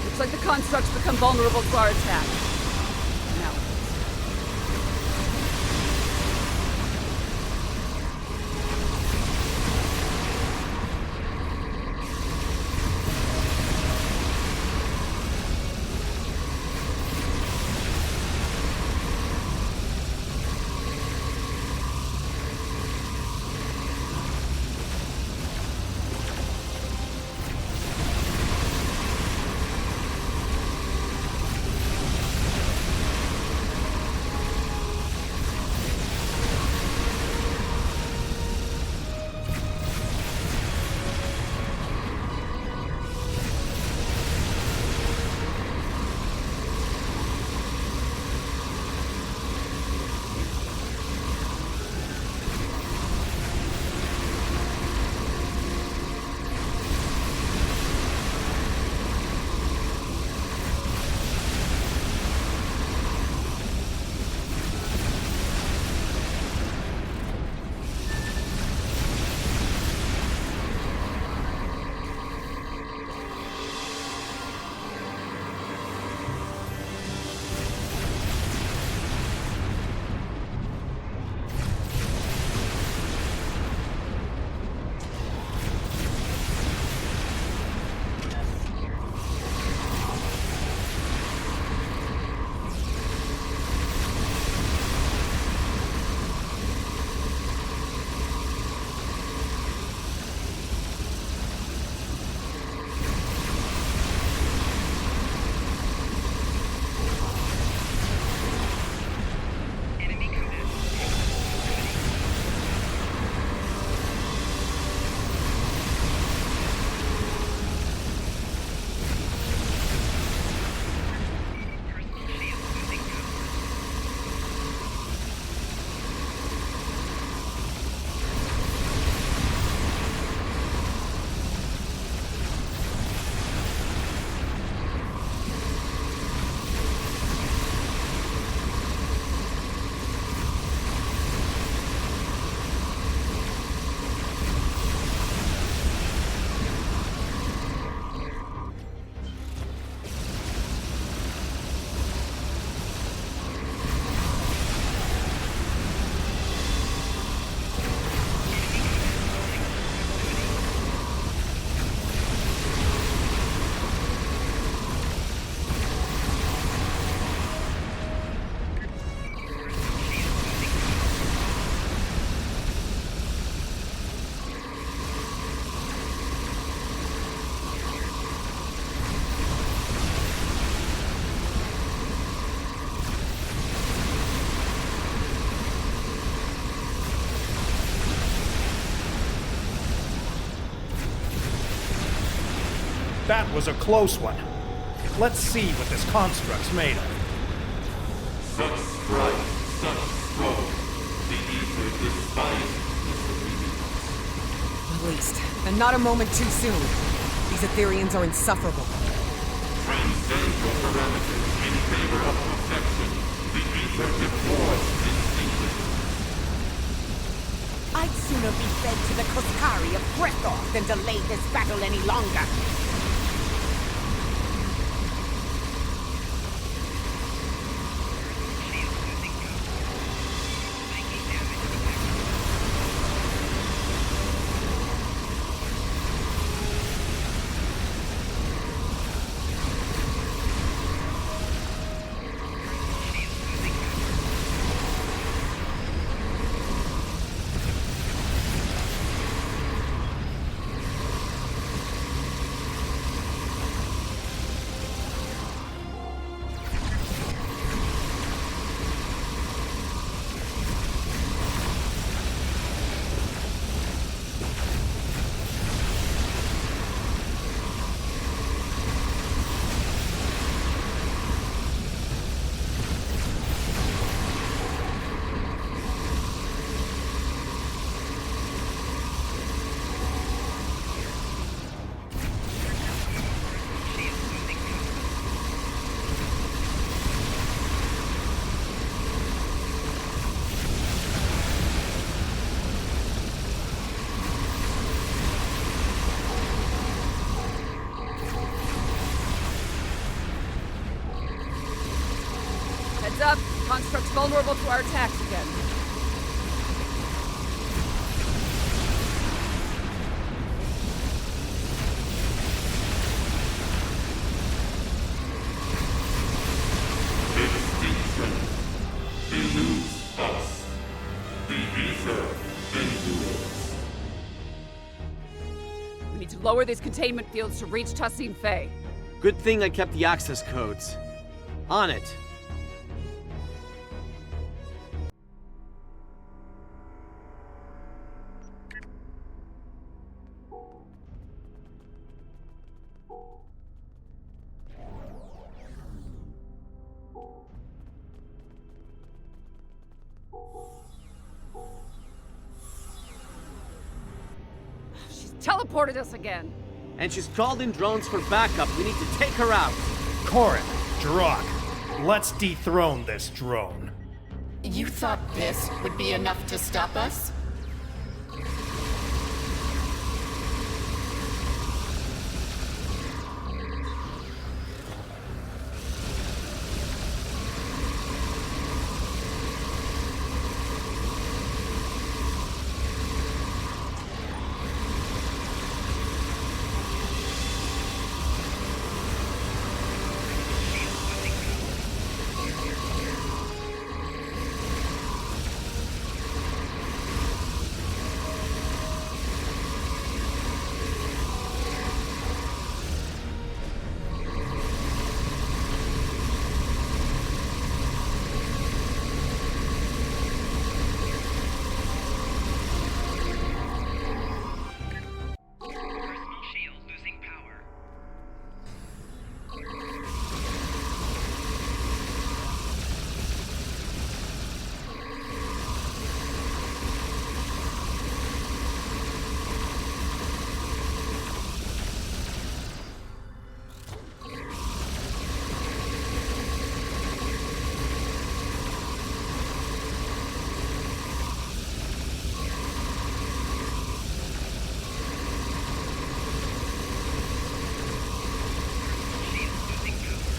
Looks like the constructs become vulnerable to our attack. Now. That was a close one. Let's see what this construct's made of. Such strife, such struggle. The Aether despises Released. And not a moment too soon. These Aetherians are insufferable. transcend your parameters in favor of perfection. The Aether devours distinctly. I'd sooner be fed to the Koskari of Breathork than delay this battle any longer. Heads up, Construct's vulnerable to our attacks again. Extinction eludes us. The Aether endures. We need to lower these containment fields to reach Tassine Fey. Good thing I kept the access codes. On it. She's teleported us again. And she's called in drones for backup. We need to take her out. Corin, Jirok, let's dethrone this drone. You thought this would be enough to stop us? Personal shield losing power. Shield losing power.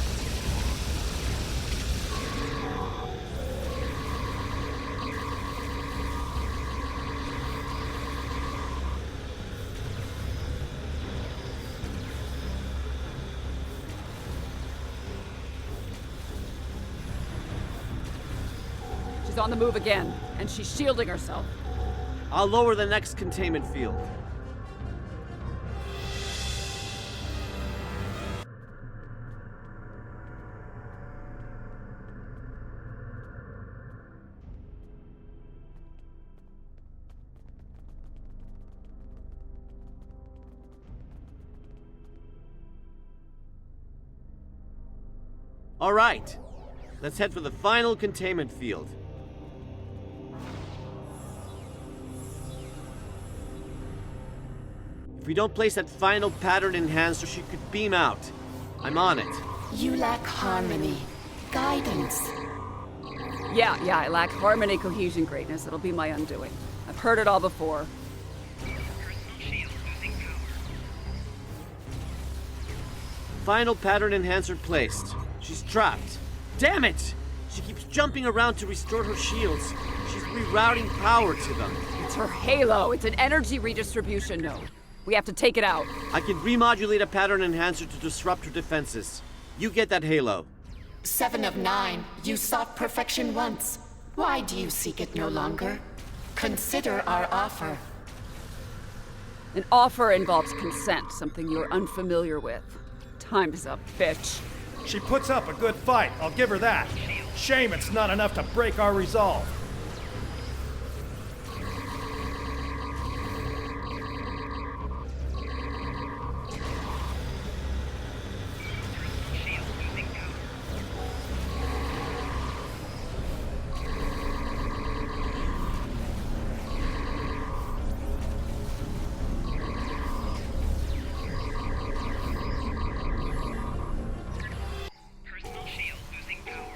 She's on the move again, and she's shielding herself. I'll lower the next containment field. All right. Let's head for the final containment field. If we don't place that final pattern enhancer, she could beam out. I'm on it. You lack harmony, guidance. Yeah, I lack harmony, cohesion, greatness. It'll be my undoing. I've heard it all before. Personal shield losing power. Final pattern enhancer placed. She's trapped. Damn it! She keeps jumping around to restore her shields. She's rerouting power to them. It's her halo. It's an energy redistribution node. We have to take it out. I can remodulate a pattern enhancer to disrupt her defenses. You get that halo. 7 of 9. You sought perfection once. Why do you seek it no longer? Consider our offer. An offer involves consent, something you're unfamiliar with. Time's up, bitch. She puts up a good fight, I'll give her that. Shame it's not enough to break our resolve. Shield losing power. Personal shield losing power. Personal shield losing power.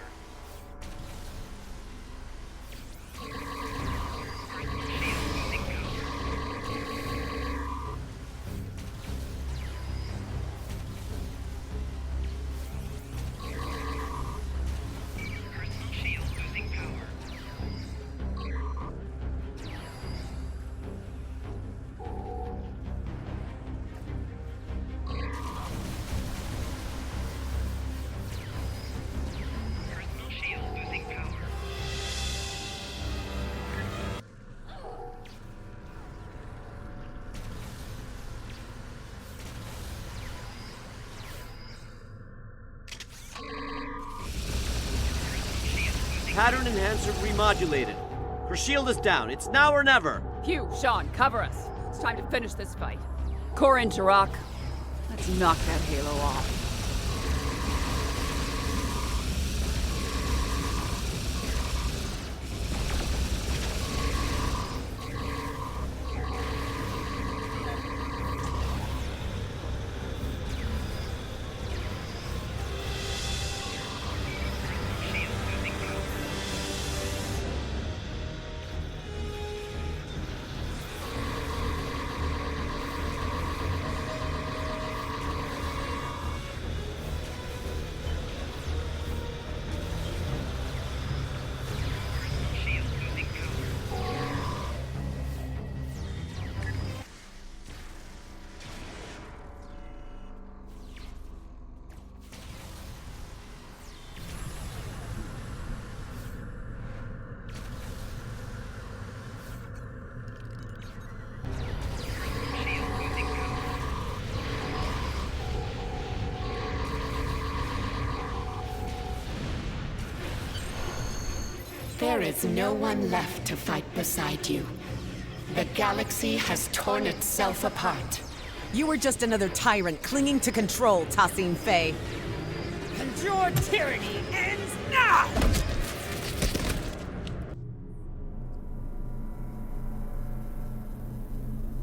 Personal shield losing power. Personal shield losing power. Pattern enhancer remodulated. Her shield is down. It's now or never. Hugh, Sean, cover us. It's time to finish this fight. Corin, Jirok, let's knock that halo off. Shield losing power. Personal shield losing power. Shield losing power. There is no one left to fight beside you. The galaxy has torn itself apart. You were just another tyrant clinging to control, Tassine Fey. And your tyranny ends now!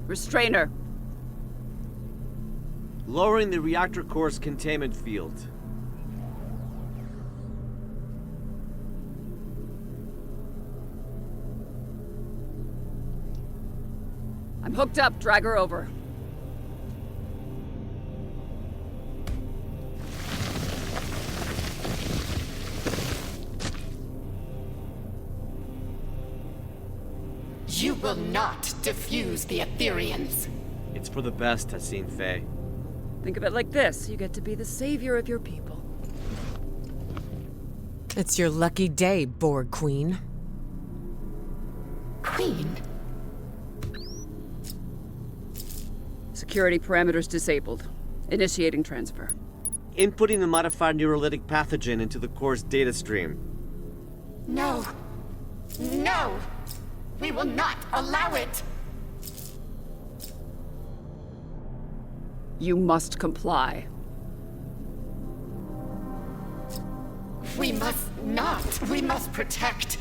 Restrainer. Lowering the reactor core's containment field. I'm hooked up. Drag her over. You will not defuse the Aetherians. It's for the best, Tassine Fey. Think of it like this. You get to be the savior of your people. It's your lucky day, Borg Queen. Queen? Security parameters disabled. Initiating transfer. Inputting the modified neurolytic pathogen into the core's data stream. No. No! We will not allow it! You must comply. We must not. We must protect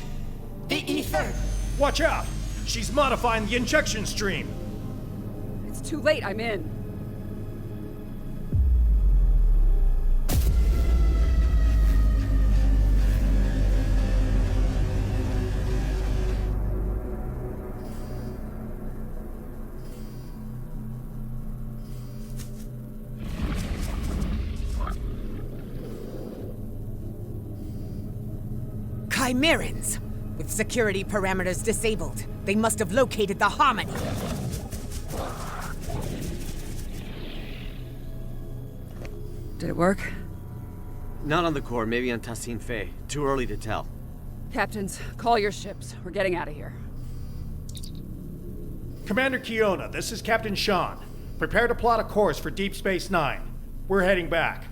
the ether. Watch out! She's modifying the injection stream! It's too late, I'm in. Chimerans! With security parameters disabled, they must have located the Harmony. Did it work? Not on the core, maybe on Tassine Fey. Too early to tell. Captains, call your ships. We're getting out of here. Commander Kiona, this is Captain Sean. Prepare to plot a course for Deep Space Nine. We're heading back.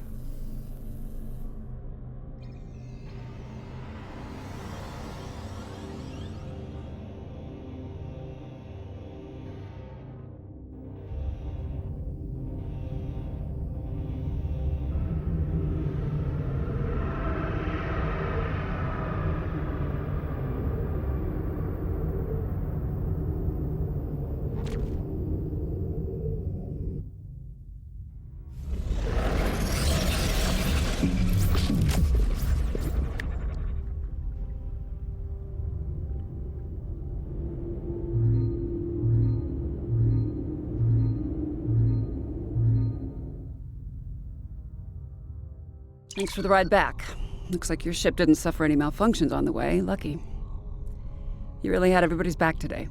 Thanks for the ride back. Looks like your ship didn't suffer any malfunctions on the way. Lucky. You really had everybody's back today.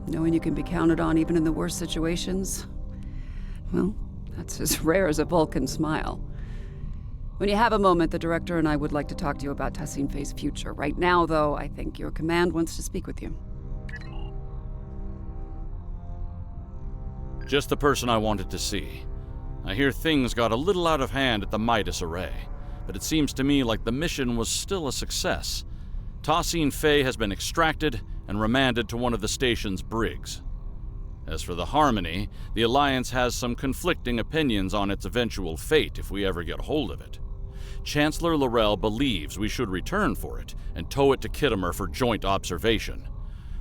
Knowing you can be counted on even in the worst situations, well, that's as rare as a Vulcan smile. When you have a moment, the director and I would like to talk to you about Tassine Fey's future. Right now, though, I think your command wants to speak with you. Just the person I wanted to see. I hear things got a little out of hand at the Midas Array, but it seems to me like the mission was still a success. Tassine Fey has been extracted and remanded to one of the station's brigs. As for the Harmony, the Alliance has some conflicting opinions on its eventual fate if we ever get hold of it. Chancellor Laurel believes we should return for it and tow it to Khitomer for joint observation.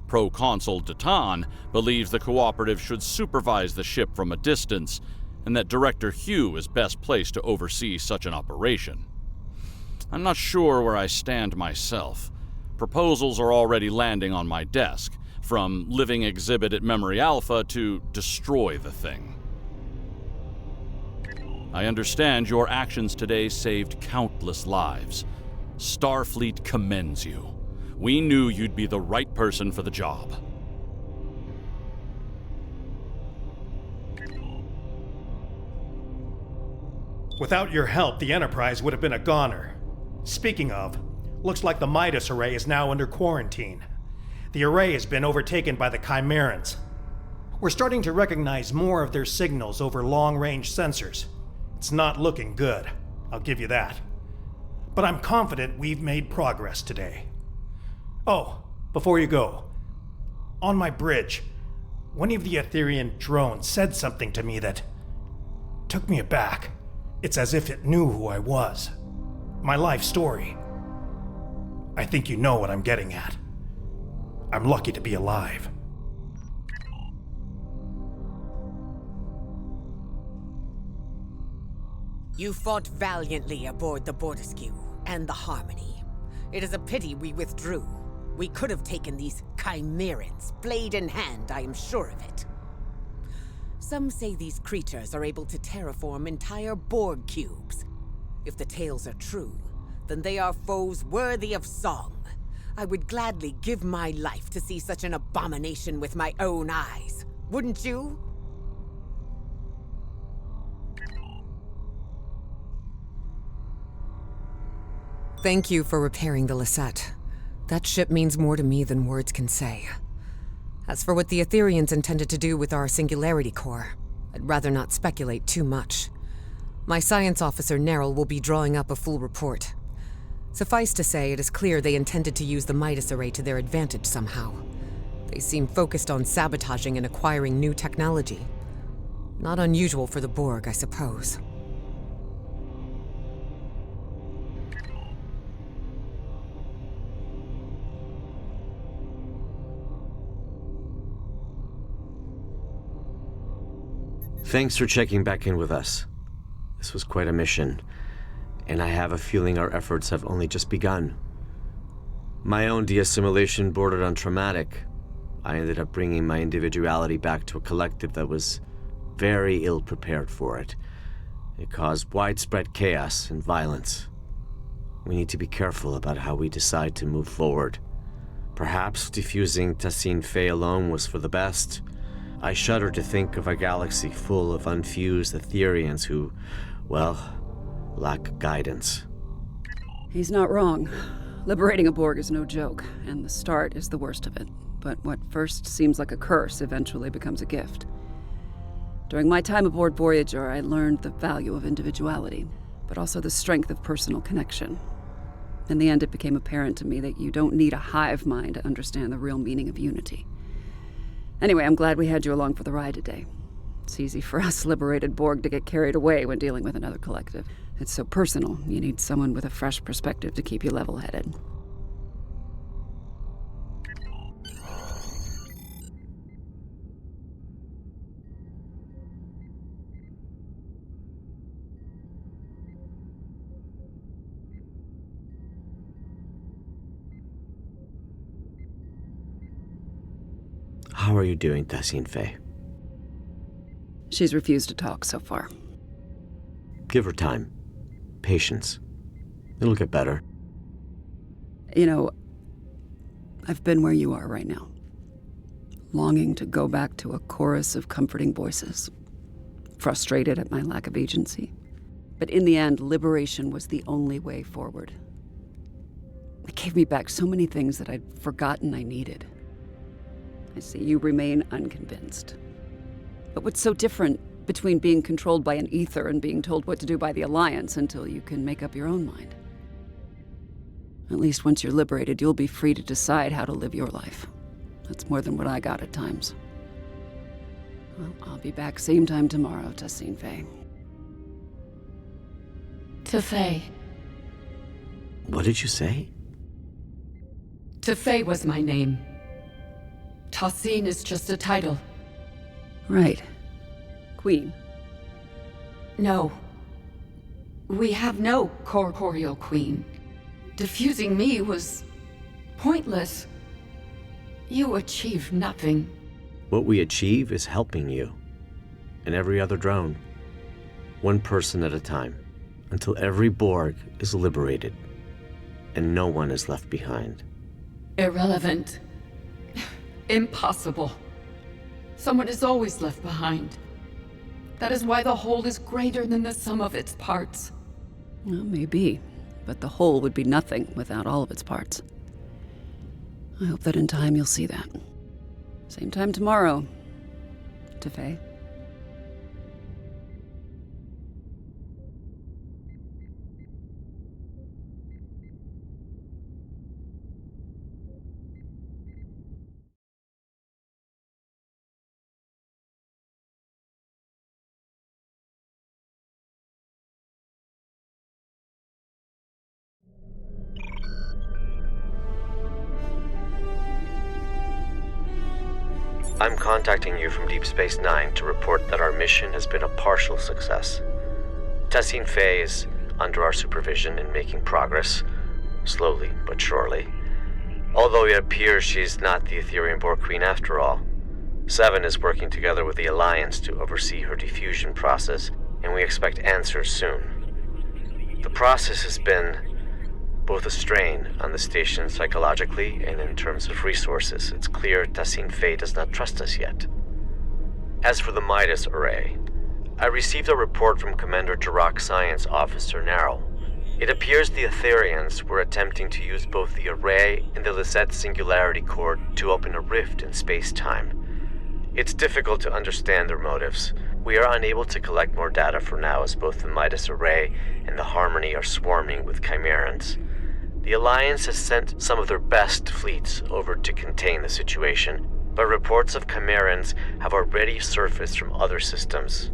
Proconsul Datan believes the Cooperative should supervise the ship from a distance, and that Director Hugh is best placed to oversee such an operation. I'm not sure where I stand myself. Proposals are already landing on my desk, from living exhibit at Memory Alpha to destroy the thing. I understand your actions today saved countless lives. Starfleet commends you. We knew you'd be the right person for the job. Without your help, the Enterprise would have been a goner. Speaking of, looks like the Midas Array is now under quarantine. The array has been overtaken by the Chimerans. We're starting to recognize more of their signals over long-range sensors. It's not looking good, I'll give you that. But I'm confident we've made progress today. Oh, before you go, on my bridge, one of the Aetherian drones said something to me that took me aback. It's as if it knew who I was. My life story. I think you know what I'm getting at. I'm lucky to be alive. You fought valiantly aboard the Borderskew and the Harmony. It is a pity we withdrew. We could have taken these Chimerans, blade in hand, I am sure of it. Some say these creatures are able to terraform entire Borg cubes. If the tales are true, then they are foes worthy of song. I would gladly give my life to see such an abomination with my own eyes. Wouldn't you? Thank you for repairing the Lisette. That ship means more to me than words can say. As for what the Aetherians intended to do with our Singularity Core, I'd rather not speculate too much. My science officer, Neril, will be drawing up a full report. Suffice to say, it is clear they intended to use the Midas Array to their advantage somehow. They seem focused on sabotaging and acquiring new technology. Not unusual for the Borg, I suppose. Thanks for checking back in with us. This was quite a mission, and I have a feeling our efforts have only just begun. My own de-assimilation bordered on traumatic. I ended up bringing my individuality back to a collective that was very ill-prepared for it. It caused widespread chaos and violence. We need to be careful about how we decide to move forward. Perhaps defusing Tassine Fey alone was for the best. I shudder to think of a galaxy full of unfused Aetherians who, well, lack guidance. He's not wrong. Liberating a Borg is no joke, and the start is the worst of it. But what first seems like a curse eventually becomes a gift. During my time aboard Voyager, I learned the value of individuality, but also the strength of personal connection. In the end, it became apparent to me that you don't need a hive mind to understand the real meaning of unity. Anyway, I'm glad we had you along for the ride today. It's easy for us liberated Borg to get carried away when dealing with another collective. It's so personal, you need someone with a fresh perspective to keep you level-headed. How are you doing, Tassine Fey? She's refused to talk so far. Give her time. Patience. It'll get better. You know, I've been where you are right now. Longing to go back to a chorus of comforting voices. Frustrated at my lack of agency. But in the end, liberation was the only way forward. It gave me back so many things that I'd forgotten I needed. I see you remain unconvinced. But what's so different between being controlled by an ether and being told what to do by the Alliance until you can make up your own mind? At least once you're liberated, you'll be free to decide how to live your life. That's more than what I got at times. Well, I'll be back same time tomorrow, Tassine Fey. Tefay. What did you say? Tefay was my name. Tassine is just a title. Right. Queen. No. We have no corporeal queen. Diffusing me was pointless. You achieved nothing. What we achieve is helping you. And every other drone. One person at a time. Until every Borg is liberated. And no one is left behind. Irrelevant. Impossible. Someone is always left behind. That is why the whole is greater than the sum of its parts. Well, maybe. But the whole would be nothing without all of its parts. I hope that in time you'll see that. Same time tomorrow. Tefay. I'm contacting you from Deep Space Nine to report that our mission has been a partial success. Tassine Fey is under our supervision and making progress, slowly but surely. Although it appears she's not the Aetherian Borg Queen after all. Seven is working together with the Alliance to oversee her diffusion process, and we expect answers soon. The process has been both a strain on the station psychologically and in terms of resources. It's clear Tassine Fey does not trust us yet. As for the Midas Array, I received a report from Commander Jirok Science Officer Narrow. It appears the Aetherians were attempting to use both the array and the Lisette Singularity Core to open a rift in space-time. It's difficult to understand their motives. We are unable to collect more data for now, as both the Midas Array and the Harmony are swarming with Chimerans. The Alliance has sent some of their best fleets over to contain the situation, but reports of Chimerans have already surfaced from other systems.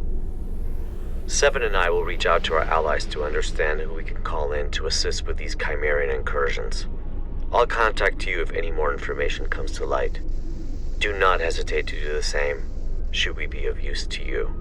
Seven and I will reach out to our allies to understand who we can call in to assist with these Chimeran incursions. I'll contact you if any more information comes to light. Do not hesitate to do the same, should we be of use to you.